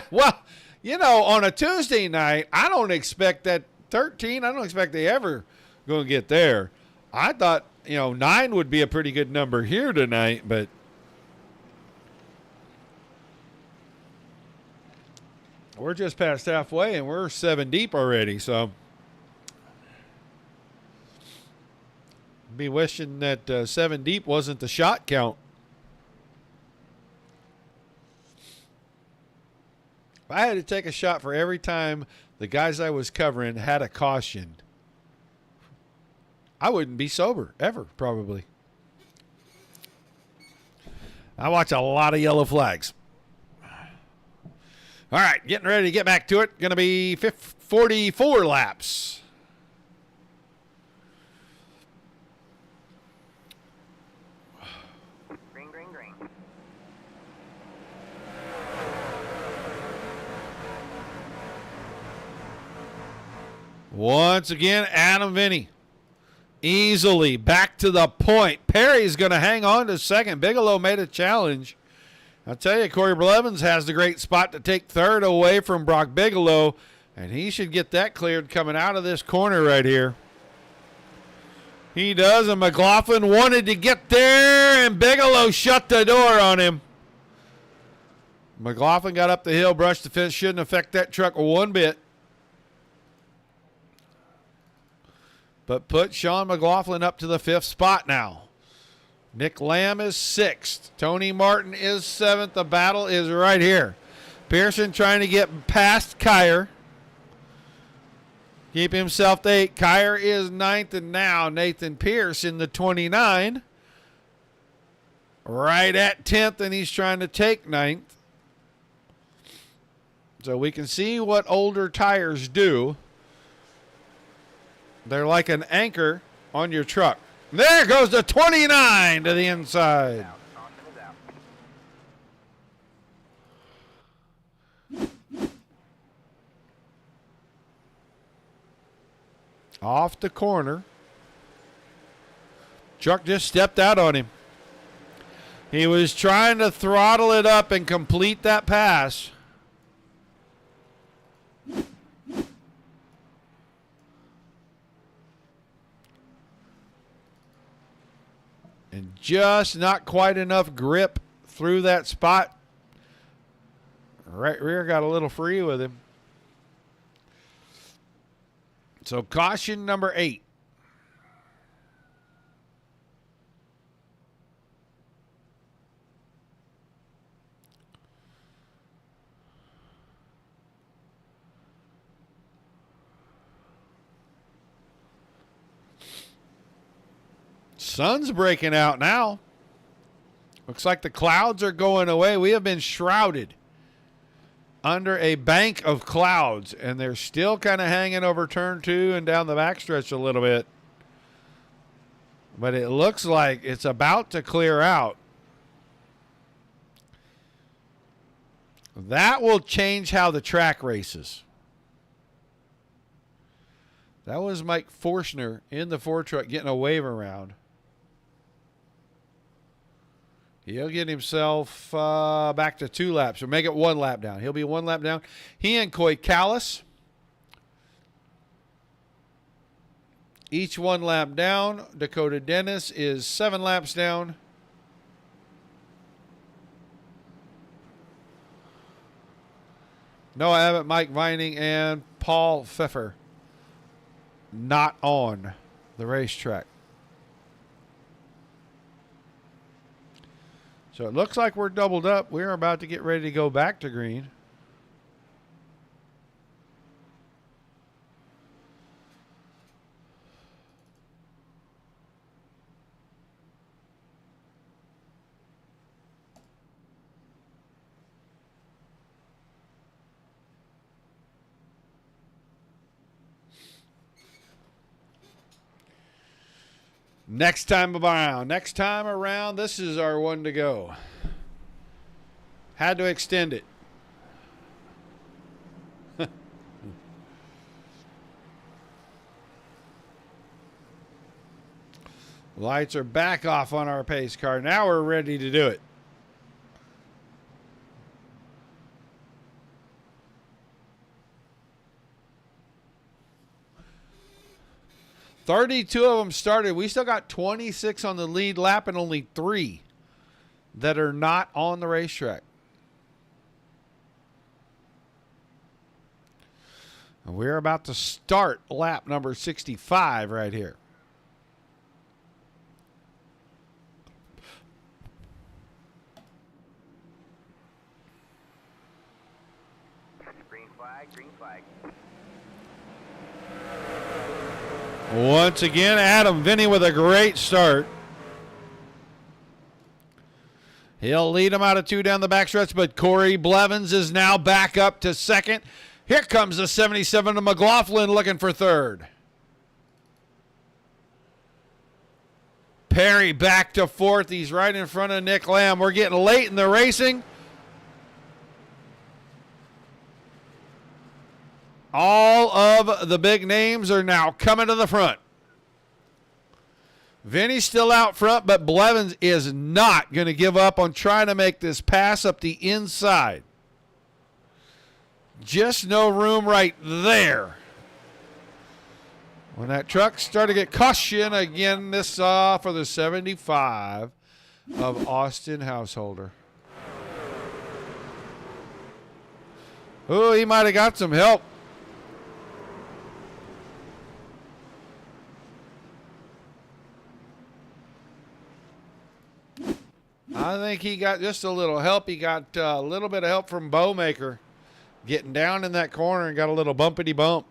Well, you know, on a Tuesday night, I don't expect that 13. I don't expect they ever going to get there. I thought, 9 would be a pretty good number here tonight, but we're just past halfway and we're 7 deep already. So be wishing that 7 deep wasn't the shot count. If I had to take a shot for every time the guys I was covering had a caution, I wouldn't be sober ever, probably. I watch a lot of yellow flags. All right, getting ready to get back to it. Going to be 44 laps. Green, green, green. Once again, Adam Vinny. Easily back to the point. Perry's going to hang on to second. Bigelow made a challenge. I'll tell you, Corey Blevins has the great spot to take third away from Brock Bigelow, and he should get that cleared coming out of this corner right here. He does, and McLaughlin wanted to get there, and Bigelow shut the door on him. McLaughlin got up the hill, brushed the fence. Shouldn't affect that truck one bit. But put Sean McLaughlin up to the 5th spot now. Nick Lamb is 6th. Tony Martin is 7th. The battle is right here. Pearson trying to get past Kyer. Keep himself to 8. Kyer is 9th, and now Nathan Pierce in the 29. Right at 10th, and he's trying to take 9th. So we can see what older tires do. They're like an anchor on your truck. There goes the 29 to the inside. Off the corner. Truck just stepped out on him. He was trying to throttle it up and complete that pass. And just not quite enough grip through that spot. Right rear got a little free with him. So caution number 8. Sun's breaking out now. Looks like the clouds are going away. We have been shrouded under a bank of clouds, and they're still kind of hanging over turn 2 and down the backstretch a little bit. But it looks like it's about to clear out. That will change how the track races. That was Mike Forstner in the Ford truck getting a wave around. He'll get himself back to 2 laps, or make it 1 lap down. He'll be 1 lap down. He and Coy Callis, each 1 lap down. Dakota Dennis is 7 laps down. Noah Abbott, Mike Vining, and Paul Pfeffer not on the racetrack. So it looks like we're doubled up. We're about to get ready to go back to green. Next time around, this is our one to go. Had to extend it. Lights are back off on our pace car. Now we're ready to do it. $32 of them started. We still got 26 on the lead lap and only 3 that are not on the racetrack. And we're about to start lap number 65 right here. Green flag, green flag. Once again, Adam Vinny with a great start. He'll lead him out of 2 down the backstretch, but Corey Blevins is now back up to 2nd. Here comes the 77 of McLaughlin looking for 3rd. Perry back to 4th. He's right in front of Nick Lamb. We're getting late in the racing. All of the big names are now coming to the front. Vinny's still out front, but Blevins is not going to give up on trying to make this pass up the inside. Just no room right there. When that truck started to get caution again, this for the 75 of Austin Householder. Oh, he might have got some help. I think he got just a little help. He got a little bit of help from Bowmaker getting down in that corner and got a little bumpity bump.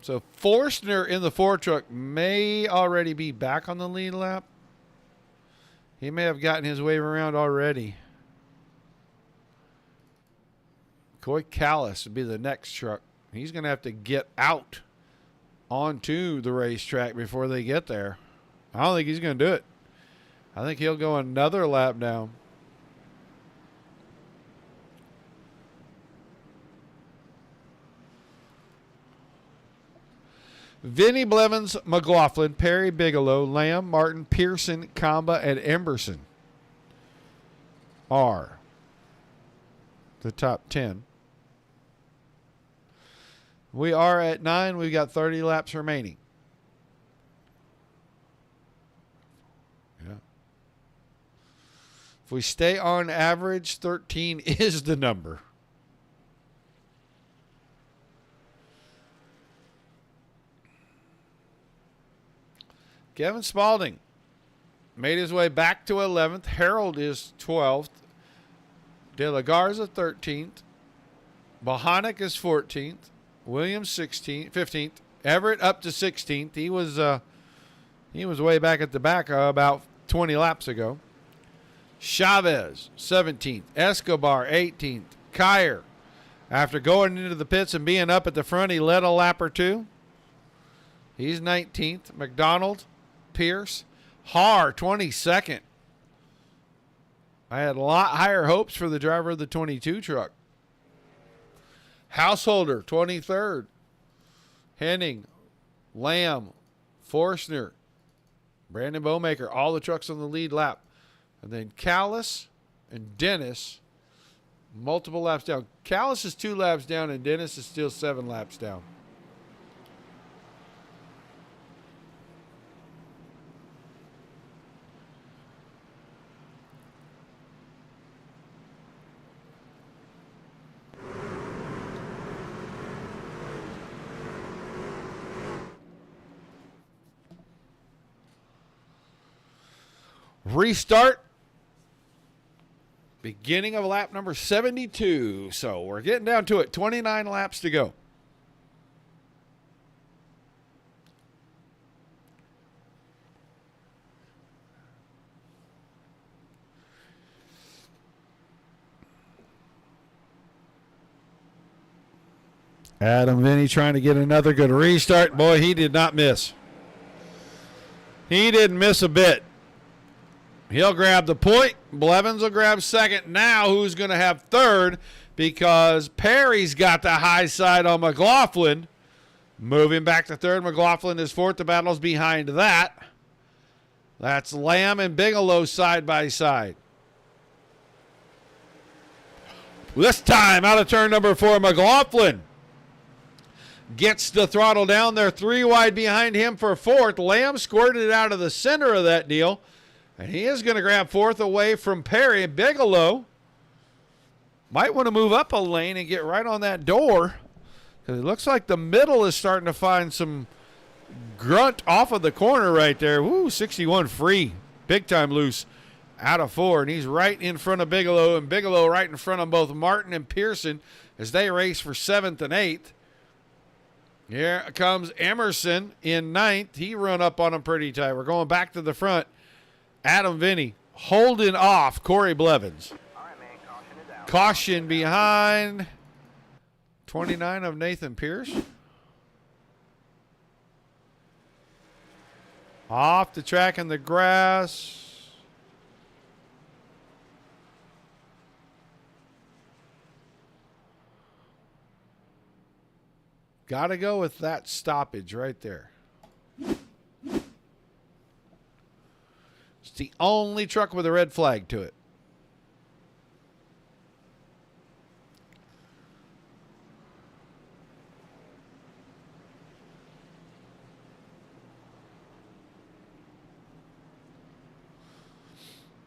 So Forstner in the 4 truck may already be back on the lead lap. He may have gotten his wave around already. Coy Callis would be the next truck. He's going to have to get out onto the racetrack before they get there. I don't think he's going to do it. I think he'll go another lap down. Vinnie Blevins, McLaughlin, Perry Bigelow, Lamb, Martin, Pearson, Kamba, and Emberson are the top 10. We are at 9. We've got 30 laps remaining. Yeah. If we stay on average, 13 is the number. Kevin Spaulding made his way back to 11th. Harold is 12th. De La Garza 13th. Bohanek is 14th. Williams 15th. Everett up to 16th. He was way back at the back about 20 laps ago. Chavez 17th. Escobar 18th. Kyer, after going into the pits and being up at the front, he led a lap or two. He's 19th. McDonald, Pierce, Haar 22nd. I had a lot higher hopes for the driver of the 22 truck. Householder 23rd. Henning, Lamb, Forstner, Brandon Bowmaker, all the trucks on the lead lap. And then Callis and Dennis, multiple laps down. Callis is 2 laps down and Dennis is still 7 laps down. Restart. Beginning of lap number 72. So we're getting down to it. 29 laps to go. Adam Vinny trying to get another good restart. Boy, he did not miss. He didn't miss a bit. He'll grab the point. Blevins will grab second. Now who's going to have third? Because Perry's got the high side on McLaughlin. Moving back to third. McLaughlin is fourth. The battle's behind that. That's Lamb and Bigelow side by side. This time out of turn number 4, McLaughlin gets the throttle down there. 3 wide behind him for fourth. Lamb squirted it out of the center of that deal. And he is going to grab fourth away from Perry. Bigelow might want to move up a lane and get right on that door, because it looks like the middle is starting to find some grunt off of the corner right there. Woo, 61 free. Big time loose out of 4. And he's right in front of Bigelow, and Bigelow right in front of both Martin and Pearson as they race for 7th and 8th. Here comes Emerson in 9th. He run up on him pretty tight. We're going back to the front. Adam Vinny holding off Corey Blevins. All right, man, caution is out. Caution behind 29 of Nathan Pierce. Off the track in the grass. Got to go with that stoppage right there. It's the only truck with a red flag to it.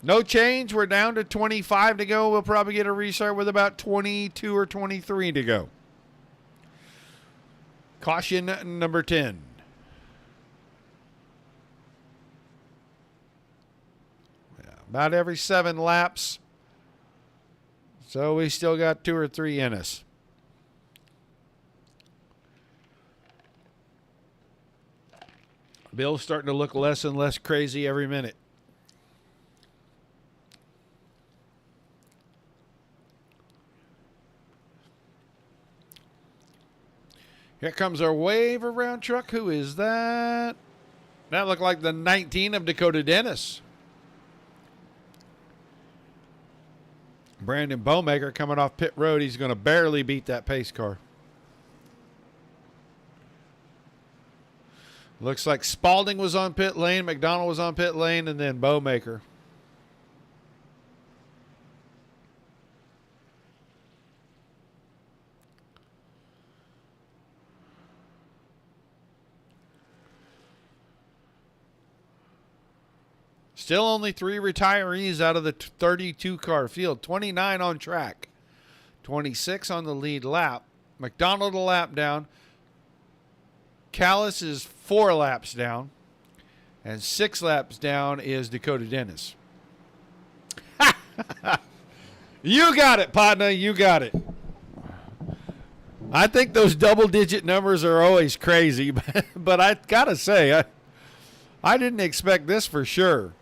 No change. We're down to 25 to go. We'll probably get a restart with about 22 or 23 to go. Caution number 10. About every 7 laps. So we still got 2 or 3 in us. Bill's starting to look less and less crazy every minute. Here comes our wave around truck. Who is that? That looked like the 19 of Dakota Dennis. Brandon Bowmaker coming off pit road. He's going to barely beat that pace car. Looks like Spalding was on pit lane, McDonald was on pit lane, and then Bowmaker. Still only 3 retirees out of the 32-car field. 29 on track. 26 on the lead lap. McDonald a lap down. Callis is 4 laps down. And 6 laps down is Dakota Dennis. You got it, partner. You got it. I think those double-digit numbers are always crazy. But I got to say, I didn't expect this for sure.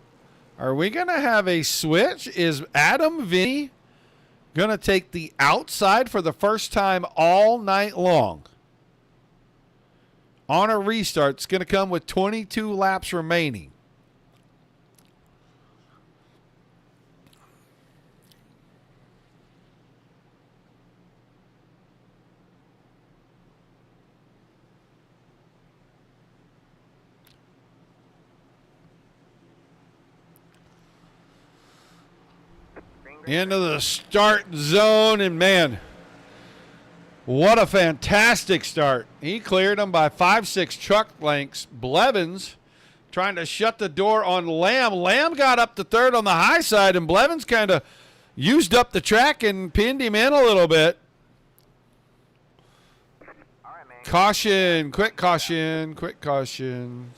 Are we going to have a switch? Is Adam Vinny going to take the outside for the first time all night long? On a restart, it's going to come with 22 laps remaining. Into the start zone, and man, what a fantastic start. He cleared them by 5-6 truck lengths. Blevins trying to shut the door on Lamb. Lamb got up to third on the high side, and Blevins kind of used up the track and pinned him in a little bit. All right, man. Caution, quick caution, quick caution.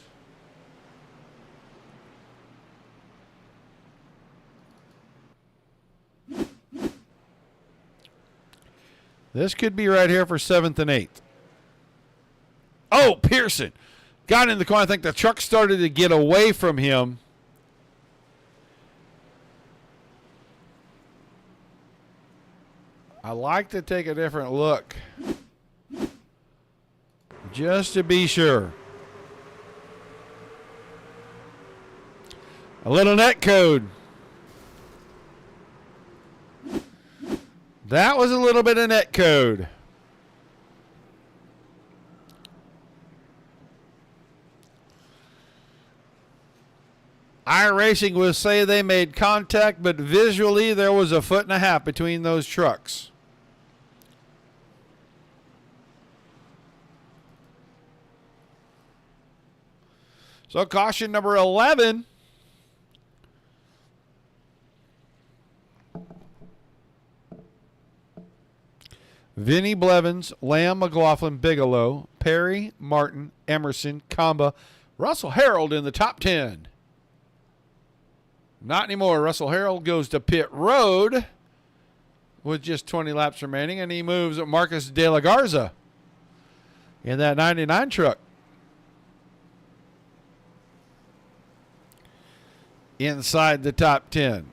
This could be right here for 7th and 8th. Oh, Pearson got in the corner. I think the truck started to get away from him. I like to take a different look, just to be sure. A little net code. That was a little bit of net code. iRacing will say they made contact, but visually there was 1.5 feet between those trucks. So caution number 11. Vinny Blevins, Lamb, McLaughlin, Bigelow, Perry, Martin, Emerson, Kamba, Russell Harold in the top 10. Not anymore. Russell Harold goes to pit road with just 20 laps remaining, and he moves Marcus De La Garza in that 99 truck. Inside the top 10.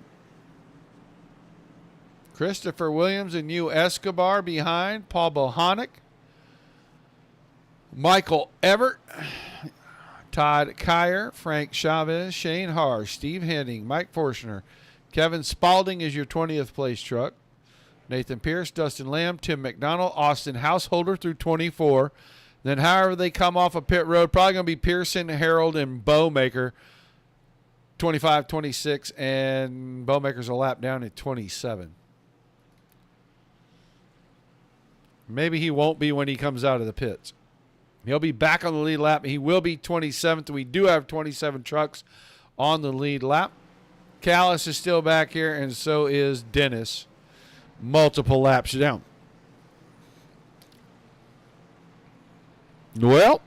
Christopher Williams and Hugh Escobar behind. Paul Bohanic. Michael Everett. Todd Kyer. Frank Chavez. Shane Harsh. Steve Henning. Mike Forstner. Kevin Spalding is your 20th place truck. Nathan Pierce. Dustin Lamb. Tim McDonald. Austin Householder through 24. Then however they come off of pit road, probably going to be Pearson, Harold, and Bowmaker. 25, 26, and Bowmaker's a lap down at 27. Maybe he won't be when he comes out of the pits. He'll be back on the lead lap. He will be 27th. We do have 27 trucks on the lead lap. Callis is still back here, and so is Dennis. Multiple laps down. Well,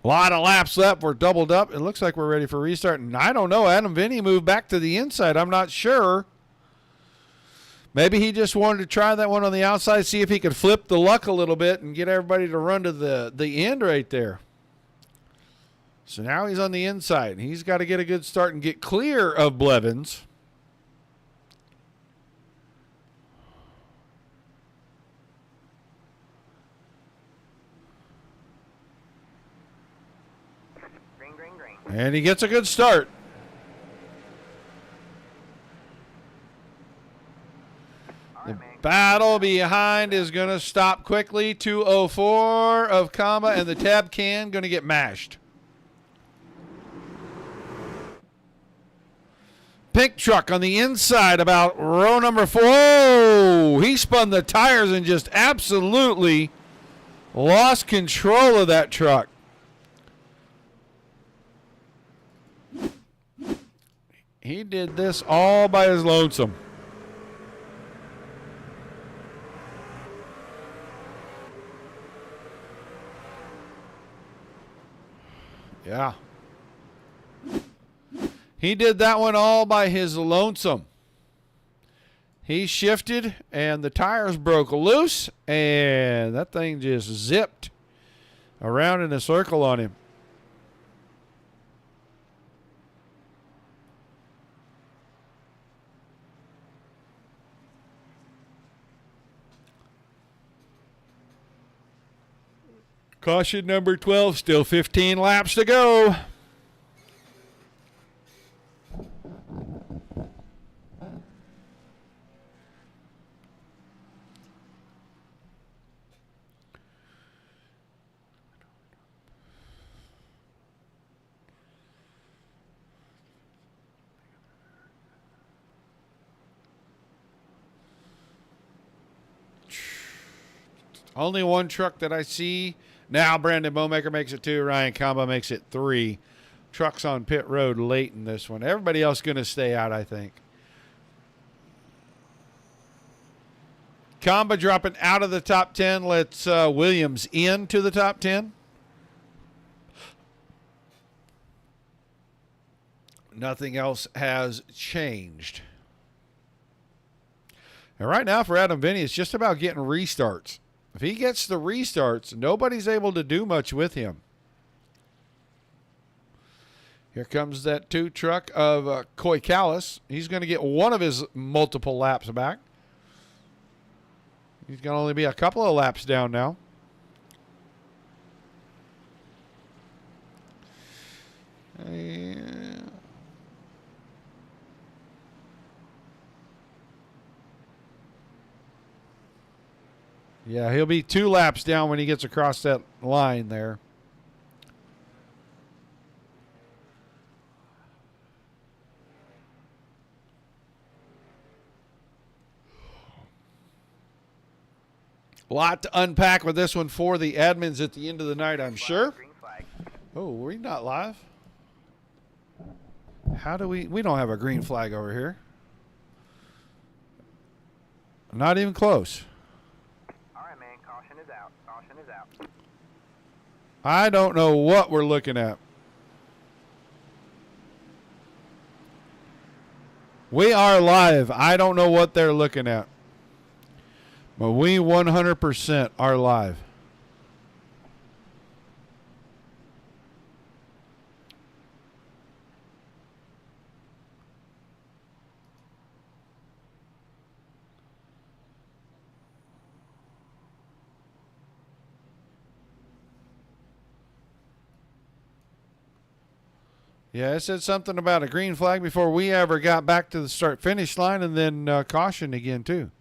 a lot of laps left. We're doubled up. It looks like we're ready for restart. And I don't know. Adam Vinny moved back to the inside. I'm not sure. Maybe he just wanted to try that one on the outside, see if he could flip the luck a little bit and get everybody to run to the end right there. So now he's on the inside. He's got to get a good start and get clear of Blevins. Green, green, green. And he gets a good start. The battle behind is going to stop quickly. 204 of Kamba, and the tab can going to get mashed. Pink truck on the inside about row number 4. Oh, he spun the tires and just absolutely lost control of that truck. He did this all by his lonesome. Yeah. He did that one all by his lonesome. He shifted, and the tires broke loose, and that thing just zipped around in a circle on him. Caution number 12, still 15 laps to go. Only one truck that I see. Now Brandon Bowmaker makes it 2. Ryan Kamba makes it 3. Trucks on pit road late in this one. Everybody else going to stay out, I think. Kamba dropping out of the top 10. Let's Williams into the top 10. Nothing else has changed. And right now for Adam Vinny, it's just about getting restarts. If he gets the restarts, nobody's able to do much with him. Here comes that 2 truck of Coy Callis. He's going to get one of his multiple laps back. He's going to only be a couple of laps down now. Yeah, he'll be 2 laps down when he gets across that line there. A lot to unpack with this one for the admins at the end of the night, I'm sure. Green flag. Oh, were we not live? How do we don't have a green flag over here. Not even close. All right, man. Caution is out. Caution is out. I don't know what we're looking at. We are live. I don't know what they're looking at. But we 100% are live. Yeah, it said something about a green flag before we ever got back to the start-finish line, and then caution again, too.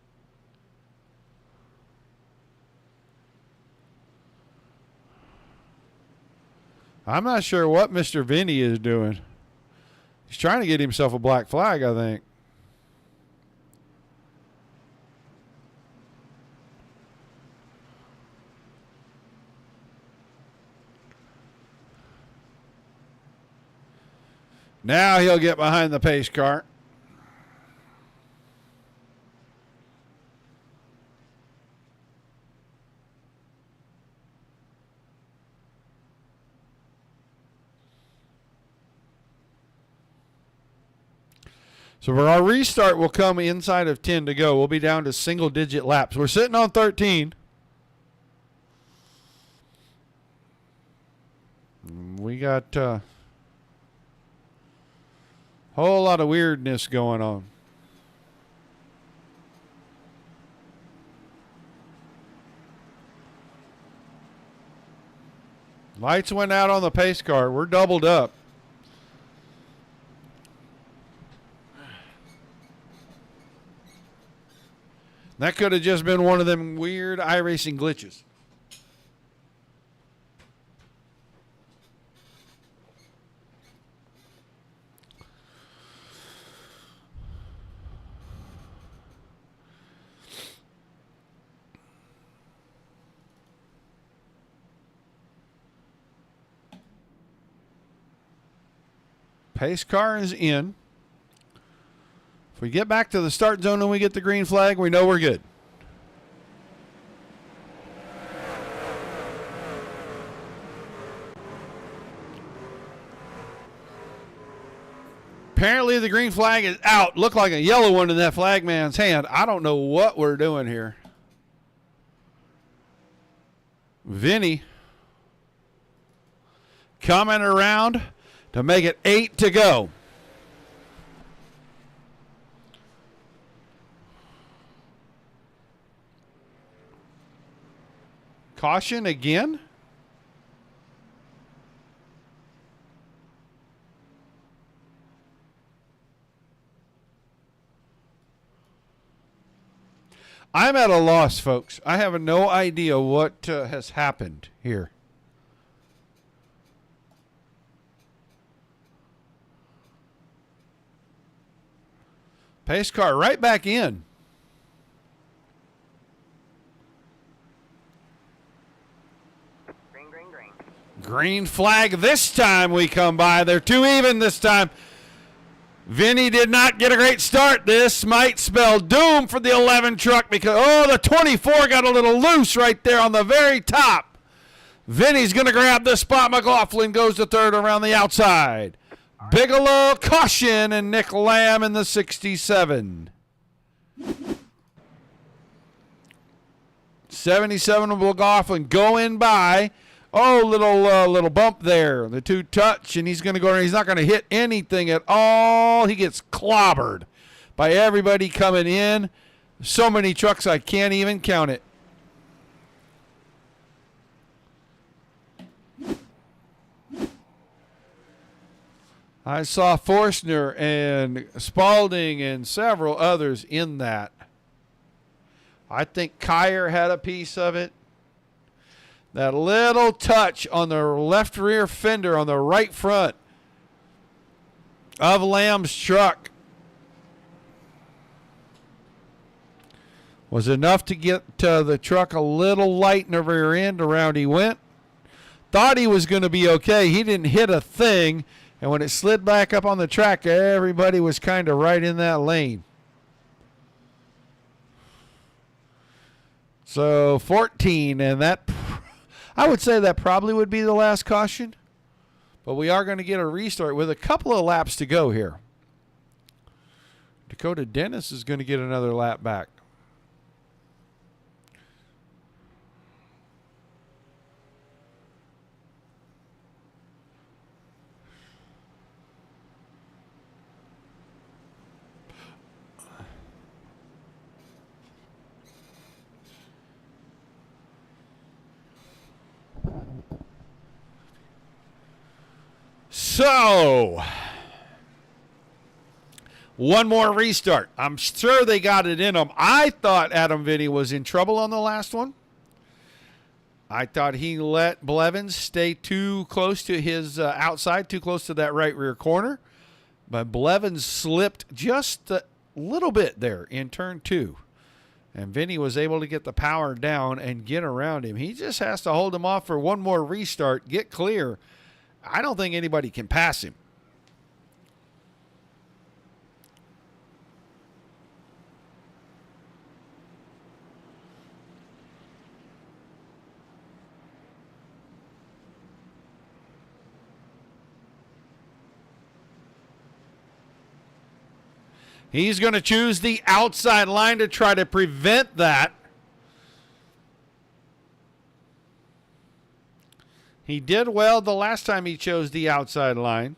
I'm not sure what Mr. Vinny is doing. He's trying to get himself a black flag, I think. Now he'll get behind the pace car. So for our restart, we'll come inside of 10 to go. We'll be down to single-digit laps. We're sitting on 13. We got a whole lot of weirdness going on. Lights went out on the pace car. We're doubled up. That could have just been one of them weird iRacing glitches. Pace car is in. If we get back to the start zone and we get the green flag, we know we're good. Apparently the green flag is out. Looked like a yellow one in that flag man's hand. I don't know what we're doing here. Vinny coming around to make it 8 to go. Caution again. I'm at a loss, folks. I have no idea what has happened here. Pace car right back in. Green, green, green. Green flag this time we come by. They're too even this time. Vinny did not get a great start. This might spell doom for the 11 truck because, oh, the 24 got a little loose right there on the very top. Vinny's going to grab the spot. McLaughlin goes to third around the outside. Bigelow, caution, and Nick Lamb in the 67. 77 of McLaughlin going by. Oh, little bump there. The two touch, and he's going to go. He's not going to hit anything at all. He gets clobbered by everybody coming in. So many trucks, I can't even count it. I saw Forstner and Spalding and several others in that. I think Kyer had a piece of it. That little touch on the left rear fender on the right front of Lamb's truck was enough to get the truck a little light in the rear end. Around he went. Thought he was going to be okay. He didn't hit a thing. And when it slid back up on the track, everybody was kind of right in that lane. So 14, and that, I would say that probably would be the last caution. But we are going to get a restart with a couple of laps to go here. Dakota Dennis is going to get another lap back. So, one more restart. I'm sure they got it in them. I thought Adam Vinny was in trouble on the last one. I thought he let Blevins stay too close to his outside, too close to that right rear corner. But Blevins slipped just a little bit there in turn 2. And Vinny was able to get the power down and get around him. He just has to hold him off for one more restart, get clear. I don't think anybody can pass him. He's going to choose the outside line to try to prevent that. He did well the last time he chose the outside line.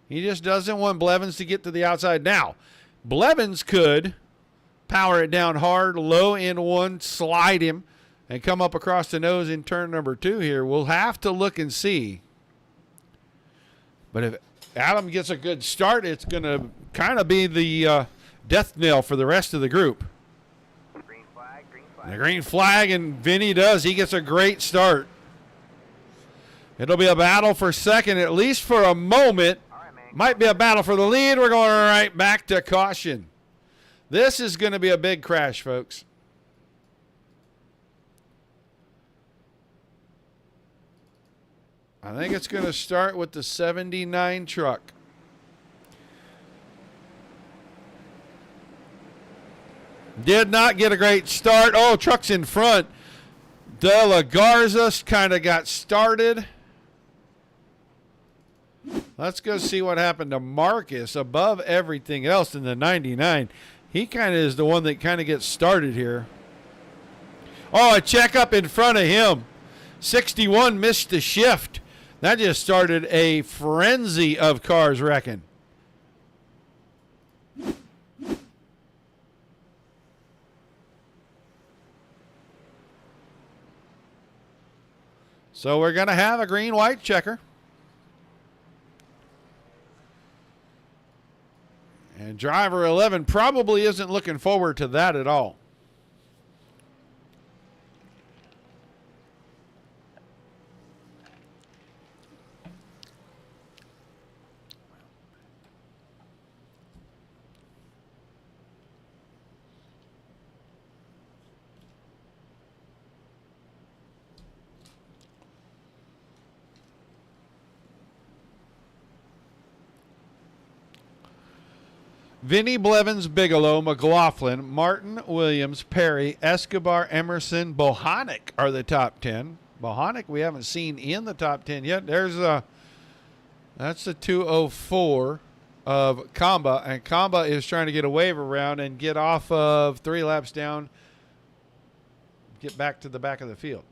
He just doesn't want Blevins to get to the outside. Now, Blevins could power it down hard, low in one, slide him, and come up across the nose in turn number 2 here. We'll have to look and see. But if Adam gets a good start, it's going to kind of be the death knell for the rest of the group. Green flag, green flag. The green flag, and Vinny does. He gets a great start. It'll be a battle for second, at least for a moment. All right, man. Might be a battle for the lead. We're going right back to caution. This is going to be a big crash, folks. I think it's going to start with the 79 truck. Did not get a great start. Oh, truck's in front. De La Garza kind of got started. Let's go see what happened to Marcus above everything else in the 99. He kind of is the one that kind of gets started here. Oh, a checkup in front of him. 61 missed the shift. That just started a frenzy of cars wrecking. So we're going to have a green-white checker. And driver 11 probably isn't looking forward to that at all. Vinny, Blevins, Bigelow, McLaughlin, Martin, Williams, Perry, Escobar, Emerson, Bohanic are the top 10. Bohanic we haven't seen in the top 10 yet. That's the 204 of Kamba, and Kamba is trying to get a wave around and get off of 3 laps down, get back to the back of the field.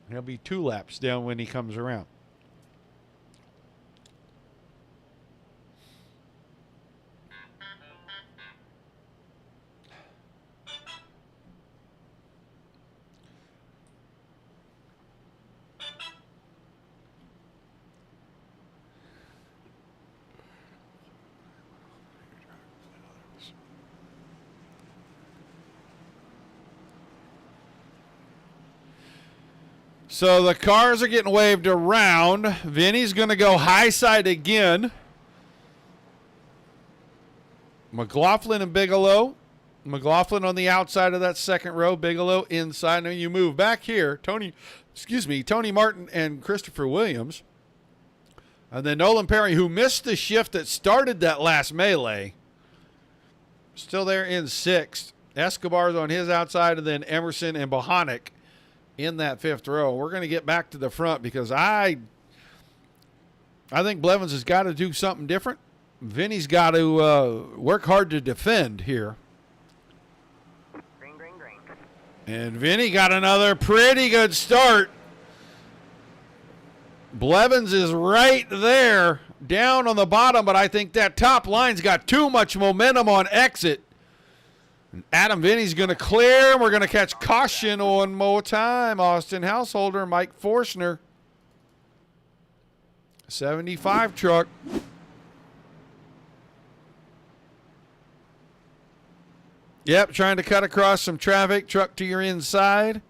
He'll be 2 laps down when he comes around. So the cars are getting waved around. Vinny's going to go high side again. McLaughlin and Bigelow. McLaughlin on the outside of that second row. Bigelow inside. Now you move back here. Tony Martin and Christopher Williams. And then Nolan Perry, who missed the shift that started that last melee. Still there in 6th. Escobar's on his outside, and then Emerson and Bohanic in that 5th row. We're going to get back to the front because I think Blevins has got to do something different. Vinny's got to work hard to defend here. Green, green, green. And Vinny got another pretty good start. Blevins is right there down on the bottom, but I think that top line's got too much momentum on exit. Adam Vinny's going to clear, and we're going to catch caution one more time. Austin Householder, Mike Forstner. 75 truck. Yep, trying to cut across some traffic. Truck to your inside.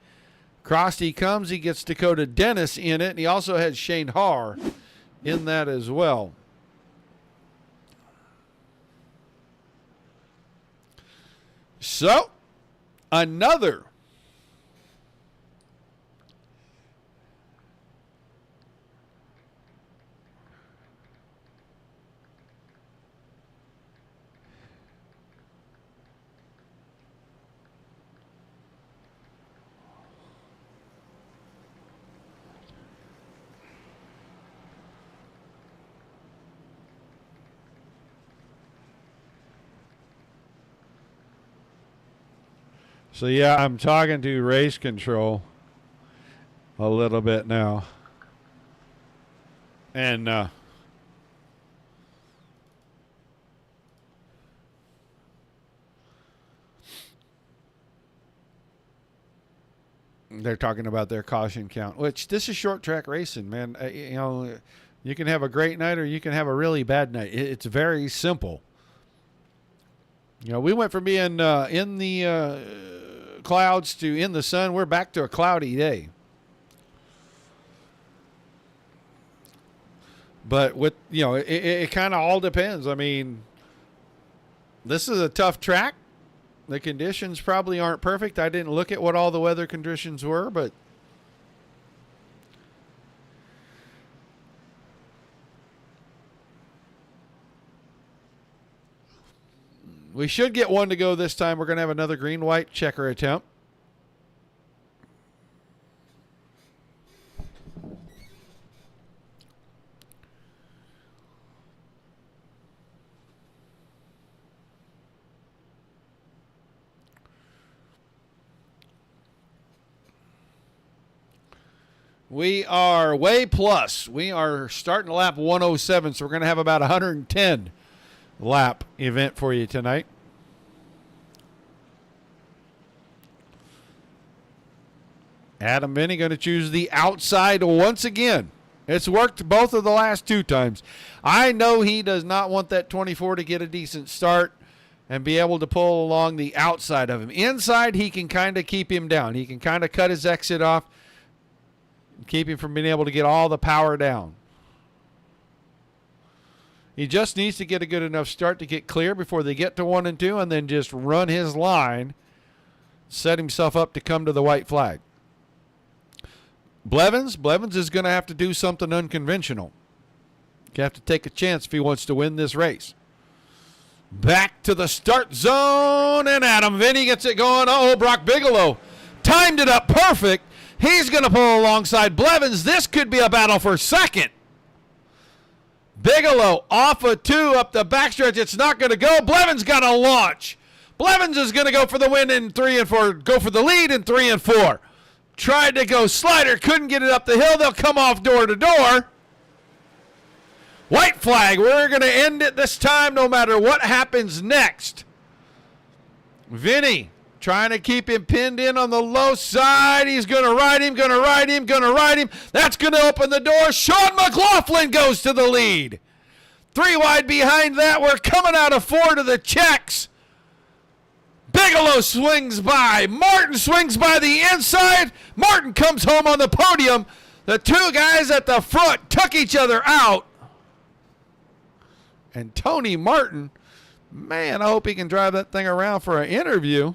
Crossed he comes. He gets Dakota Dennis in it, and he also has Shane Haar in that as well. So, another So, yeah, I'm talking to race control a little bit now. And they're talking about their caution count, which this is short track racing, man. You know, you can have a great night or you can have a really bad night. It's very simple. You know, we went from being in the clouds to in the sun. We're back to a cloudy day. But with, you know, it kind of all depends. I mean, this is a tough track. The conditions probably aren't perfect. I didn't look at what all the weather conditions were, but we should get one to go this time. We're going to have another green-white checker attempt. We are way plus. We are starting lap 107, so we're going to have about 110 lap event for you tonight. Adam Vinny going to choose the outside once again. It's worked both of the last two times. I know he does not want that 24 to get a decent start and be able to pull along the outside of him. Inside, he can kind of keep him down. He can kind of cut his exit off, keep him from being able to get all the power down. He just needs to get a good enough start to get clear before they get to 1 and 2 and then just run his line, set himself up to come to the white flag. Blevins is going to have to do something unconventional. You have to take a chance if he wants to win this race. Back to the start zone, and Adam Vinny gets it going. Oh, Brock Bigelow timed it up perfect. He's going to pull alongside Blevins. This could be a battle for second. Bigelow off of 2 up the backstretch. It's not going to go. Blevins got a launch. Blevins is going to go for the win in 3 and 4. Go for the lead in 3 and 4. Tried to go slider. Couldn't get it up the hill. They'll come off door to door. White flag. We're going to end it this time no matter what happens next. Vinny trying to keep him pinned in on the low side. He's going to ride him, going to ride him, going to ride him. That's going to open the door. Sean McLaughlin goes to the lead. 3 wide behind that. We're coming out of 4 to the checks. Bigelow swings by. Martin swings by the inside. Martin comes home on the podium. The 2 guys at the front took each other out. And Tony Martin, man, I hope he can drive that thing around for an interview.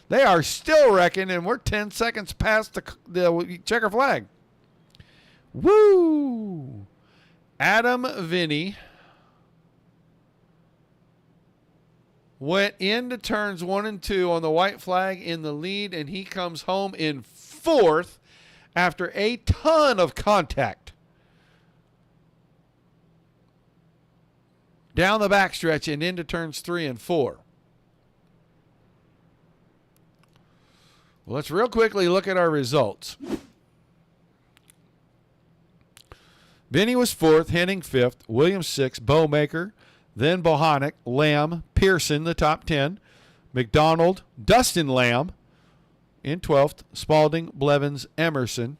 They are still wrecking, and we're 10 seconds past the checker flag. Woo! Adam Vinny went into turns 1 and 2 on the white flag in the lead, and he comes home in 4th after a ton of contact. Down the backstretch and into turns 3 and 4. Well, let's real quickly look at our results. Vinny was 4th, Henning 5th, Williams 6th, Bowmaker, then Bohanic, Lamb, Pearson, the top 10, McDonald, Dustin Lamb in 12th, Spalding, Blevins, Emerson,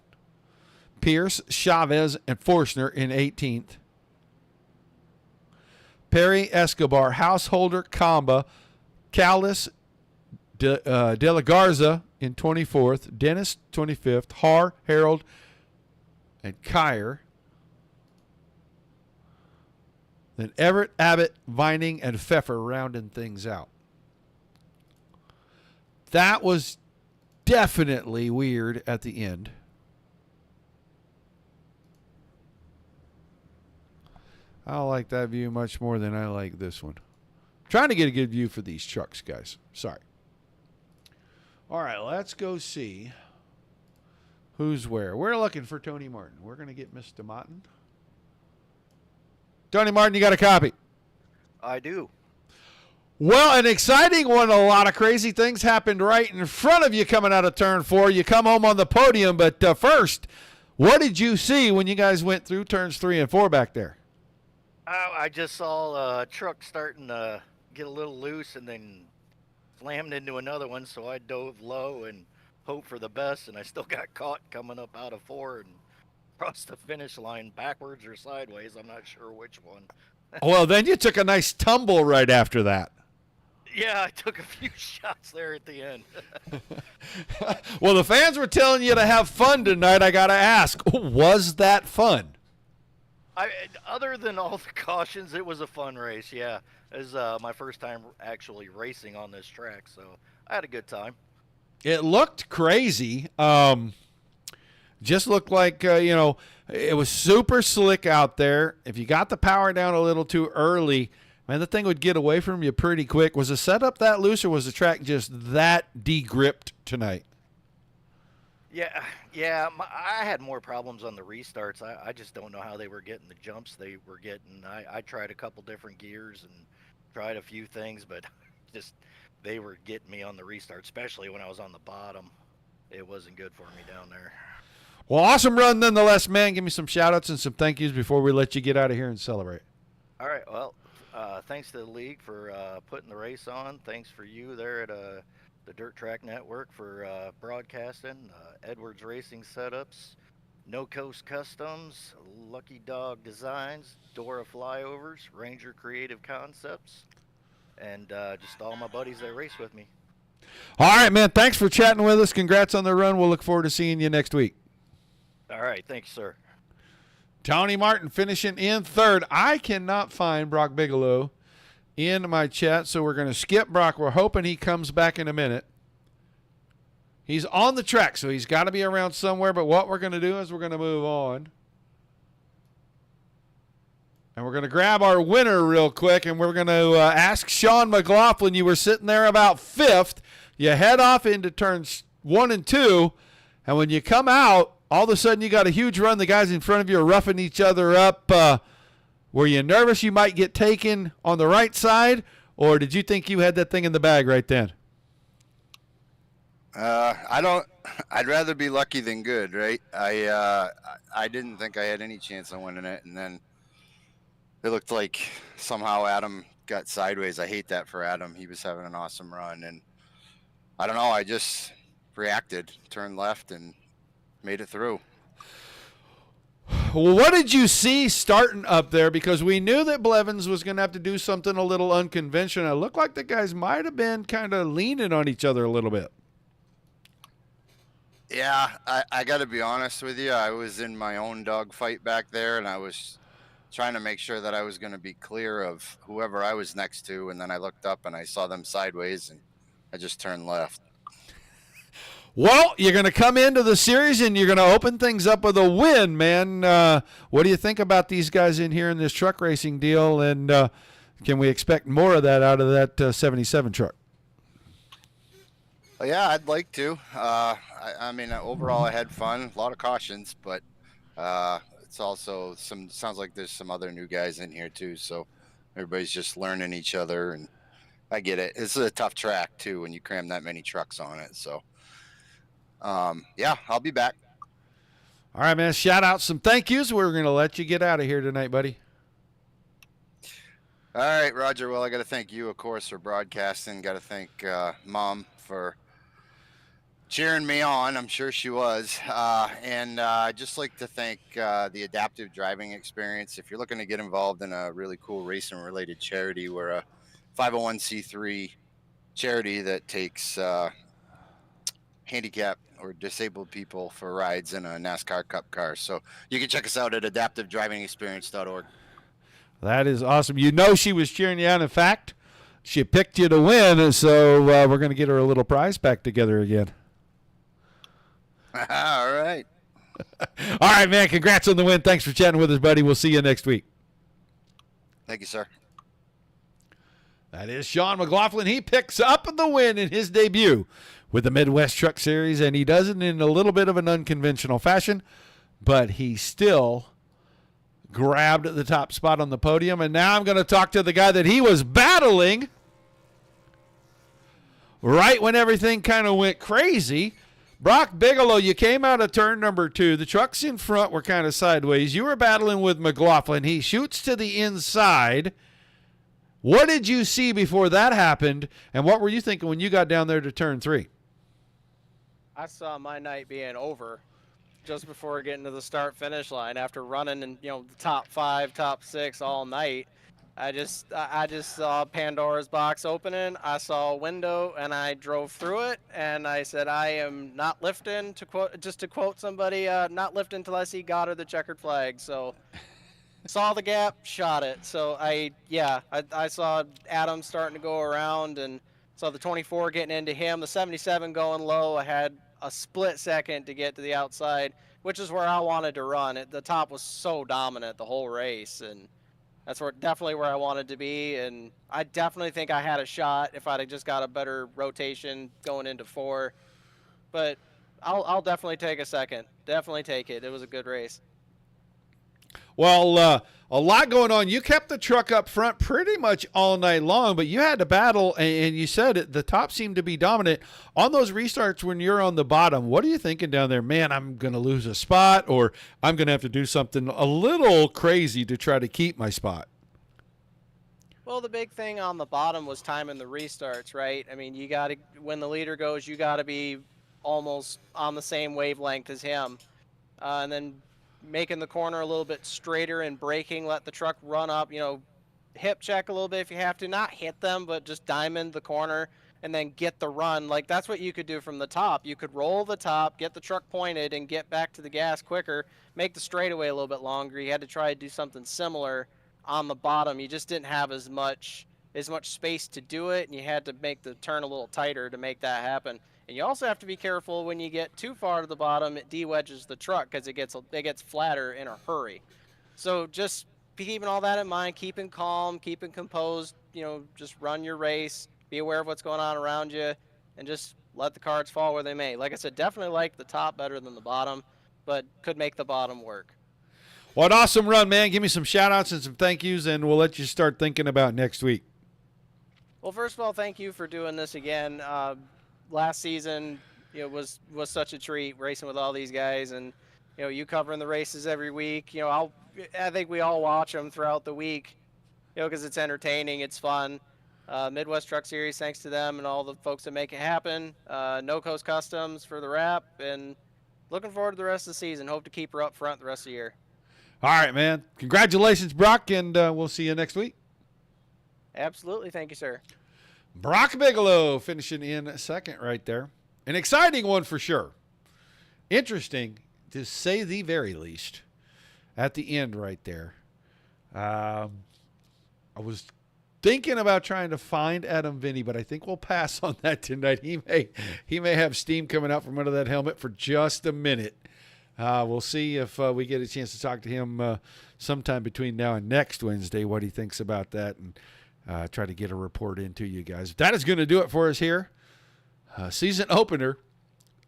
Pierce, Chavez, and Forstner in 18th. Perry, Escobar, Householder, Kamba, Callis, De La Garza in 24th, Dennis 25th, Haar, Harold, and Kyer. Then Everett, Abbott, Vining, and Pfeffer rounding things out. That was definitely weird at the end. I like that view much more than I like this one. I'm trying to get a good view for these trucks, guys. Sorry. All right, let's go see who's where. We're looking for Tony Martin. We're going to get Mr. Martin. Tony Martin, you got a copy? I do. Well, an exciting one. A lot of crazy things happened right in front of you coming out of turn 4. You come home on the podium, but first, what did you see when you guys went through turns 3 and 4 back there? I just saw a truck starting to get a little loose and then slammed into another one, so I dove low and hoped for the best, and I still got caught coming up out of 4 and crossed the finish line backwards or sideways. I'm not sure which one. Well, then you took a nice tumble right after that. Yeah, I took a few shots there at the end. Well, the fans were telling you to have fun tonight. I got to ask, was that fun? Other than all the cautions, it was a fun race, yeah. It was my first time actually racing on this track, so I had a good time. It looked crazy. Just looked like, it was super slick out there. If you got the power down a little too early, man, the thing would get away from you pretty quick. Was the setup that loose, or was the track just that de-gripped tonight? Yeah. I had more problems on the restarts. I just don't know how they were getting the jumps they were getting. I tried a couple different gears and tried a few things, but just they were getting me on the restart, especially when I was on the bottom. It wasn't good for me down there. Well, awesome run nonetheless, man. Give me some shout-outs and some thank yous before we let you get out of here and celebrate. All right, well, thanks to the league for putting the race on. Thanks for you there at the Dirt Track Network for broadcasting. Edwards Racing Setups, No Coast Customs, Lucky Dog Designs, Dora Flyovers, Ranger Creative Concepts, and just all my buddies that race with me. All right, man. Thanks for chatting with us. Congrats on the run. We'll look forward to seeing you next week. All right, thanks, sir. Tony Martin finishing in third. I cannot find Brock Bigelow in my chat, so we're going to skip Brock. We're hoping he comes back in a minute. He's on the track, so he's got to be around somewhere, but what we're going to do is we're going to move on. And we're going to grab our winner real quick, and we're going to ask Sean McLaughlin. You were sitting there about 5th. You head off into turns 1 and 2, and when you come out, all of a sudden you got a huge run. The guys in front of you are roughing each other up. Were you nervous you might get taken on the right side, or did you think you had that thing in the bag right then? I'd rather be lucky than good, right? I didn't think I had any chance on winning it, and then it looked like somehow Adam got sideways. I hate that for Adam. He was having an awesome run, and I don't know. I just reacted, turned left, and made it through. Well, what did you see starting up there? Because we knew that Blevins was going to have to do something a little unconventional. It looked like the guys might have been kind of leaning on each other a little bit. Yeah, I got to be honest with you. I was in my own dogfight back there, and I was trying to make sure that I was going to be clear of whoever I was next to, and then I looked up and I saw them sideways, and I just turned left. Well, you're going to come into the series and you're going to open things up with a win, man. What do you think about these guys in here in this truck racing deal, and can we expect more of that out of that 77 truck? Yeah, I'd like to. I mean, overall, I had fun. A lot of cautions, but it's also sounds like there's some other new guys in here too. So everybody's just learning each other, and I get it. It's a tough track too when you cram that many trucks on it. So. Yeah, I'll be back. All right, man. Shout out some thank yous. We're going to let you get out of here tonight, buddy. All right, Roger. Well, I got to thank you, of course, for broadcasting. Got to thank Mom for cheering me on. I'm sure she was. And I'd just like to thank the Adaptive Driving Experience. If you're looking to get involved in a really cool racing-related charity, we're a 501c3 charity that takes handicapped or disabled people for rides in a NASCAR Cup car. So you can check us out at adaptivedrivingexperience.org. That is awesome. You know she was cheering you on. In fact, she picked you to win, so we're going to get her a little prize pack together again. All right. All right, man. Congrats on the win. Thanks for chatting with us, buddy. We'll see you next week. Thank you, sir. That is Sean McLaughlin. He picks up the win in his debut with the Midwest Truck Series, and he does it in a little bit of an unconventional fashion, but he still grabbed the top spot on the podium. And now I'm going to talk to the guy that he was battling right when everything kind of went crazy, Brock Bigelow, you came out of turn number 2. The trucks in front were kind of sideways. You were battling with McLaughlin. He shoots to the inside. What did you see before that happened, and what were you thinking when you got down there to turn 3? I saw my night being over just before getting to the start-finish line after running in, the top 5, top 6 all night. I just saw Pandora's box opening. I saw a window, and I drove through it. And I said, "I am not lifting." To quote somebody, "Not lifting until I see God or the checkered flag." So, saw the gap, shot it. So I saw Adam starting to go around, and saw the 24 getting into him, the 77 going low. I had a split second to get to the outside, which is where I wanted to run. The top was so dominant the whole race, and that's definitely where I wanted to be, and I definitely think I had a shot if I'd have just got a better rotation going into 4. But I'll definitely take a second. Definitely take it. It was a good race. Well, a lot going on. You kept the truck up front pretty much all night long, but you had to battle, and you said it, the top seemed to be dominant. On those restarts when you're on the bottom, what are you thinking down there? Man, I'm going to lose a spot, or I'm going to have to do something a little crazy to try to keep my spot. Well, the big thing on the bottom was timing the restarts, right? I mean, you got to, when the leader goes, you got to be almost on the same wavelength as him. And then making the corner a little bit straighter and braking, let the truck run up, hip check a little bit if you have to, not hit them, but just diamond the corner and then get the run. Like, that's what you could do from the top. You could roll the top, get the truck pointed, and get back to the gas quicker, make the straightaway a little bit longer. You had to try to do something similar on the bottom. You just didn't have as much space to do it, and you had to make the turn a little tighter to make that happen. And you also have to be careful when you get too far to the bottom, it de-wedges the truck because it gets flatter in a hurry. So just keeping all that in mind, keeping calm, keeping composed, just run your race, be aware of what's going on around you, and just let the cards fall where they may. Like I said, definitely like the top better than the bottom, but could make the bottom work. What an awesome run, man. Give me some shout-outs and some thank yous, and we'll let you start thinking about next week. Well, first of all, thank you for doing this again. Last season, was such a treat racing with all these guys, and you covering the races every week. I think we all watch them throughout the week, because it's entertaining, it's fun. Midwest Truck Series, thanks to them and all the folks that make it happen. No Coast Customs for the wrap, and looking forward to the rest of the season. Hope to keep her up front the rest of the year. All right, man. Congratulations, Brock, and we'll see you next week. Absolutely. Thank you, sir. Brock Bigelow finishing in second right there. An exciting one for sure. Interesting, to say the very least, at the end right there. I was thinking about trying to find Adam Vinny, but I think we'll pass on that tonight. He may have steam coming out from under that helmet for just a minute. We'll see if we get a chance to talk to him sometime between now and next Wednesday, what he thinks about that, and try to get a report into you guys. That is going to do it for us here. Season opener.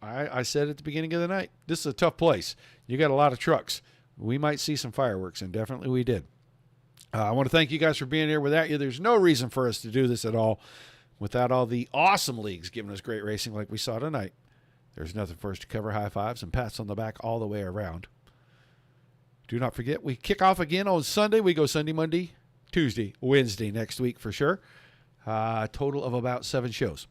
I said at the beginning of the night, this is a tough place. You got a lot of trucks. We might see some fireworks, and definitely we did. I want to thank you guys for being here. Without you, there's no reason for us to do this at all. Without all the awesome leagues giving us great racing like we saw tonight, there's nothing for us to cover. High fives and pats on the back all the way around. Do not forget, we kick off again on Sunday. We go Sunday, Monday, Tuesday, Wednesday next week for sure. Total of about 7 shows.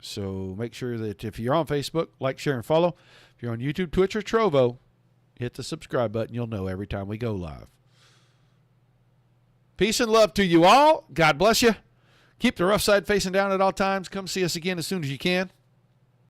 So make sure that if you're on Facebook, like, share, and follow. If you're on YouTube, Twitch, or Trovo, hit the subscribe button. You'll know every time we go live. Peace and love to you all. God bless you. Keep the rough side facing down at all times. Come see us again as soon as you can.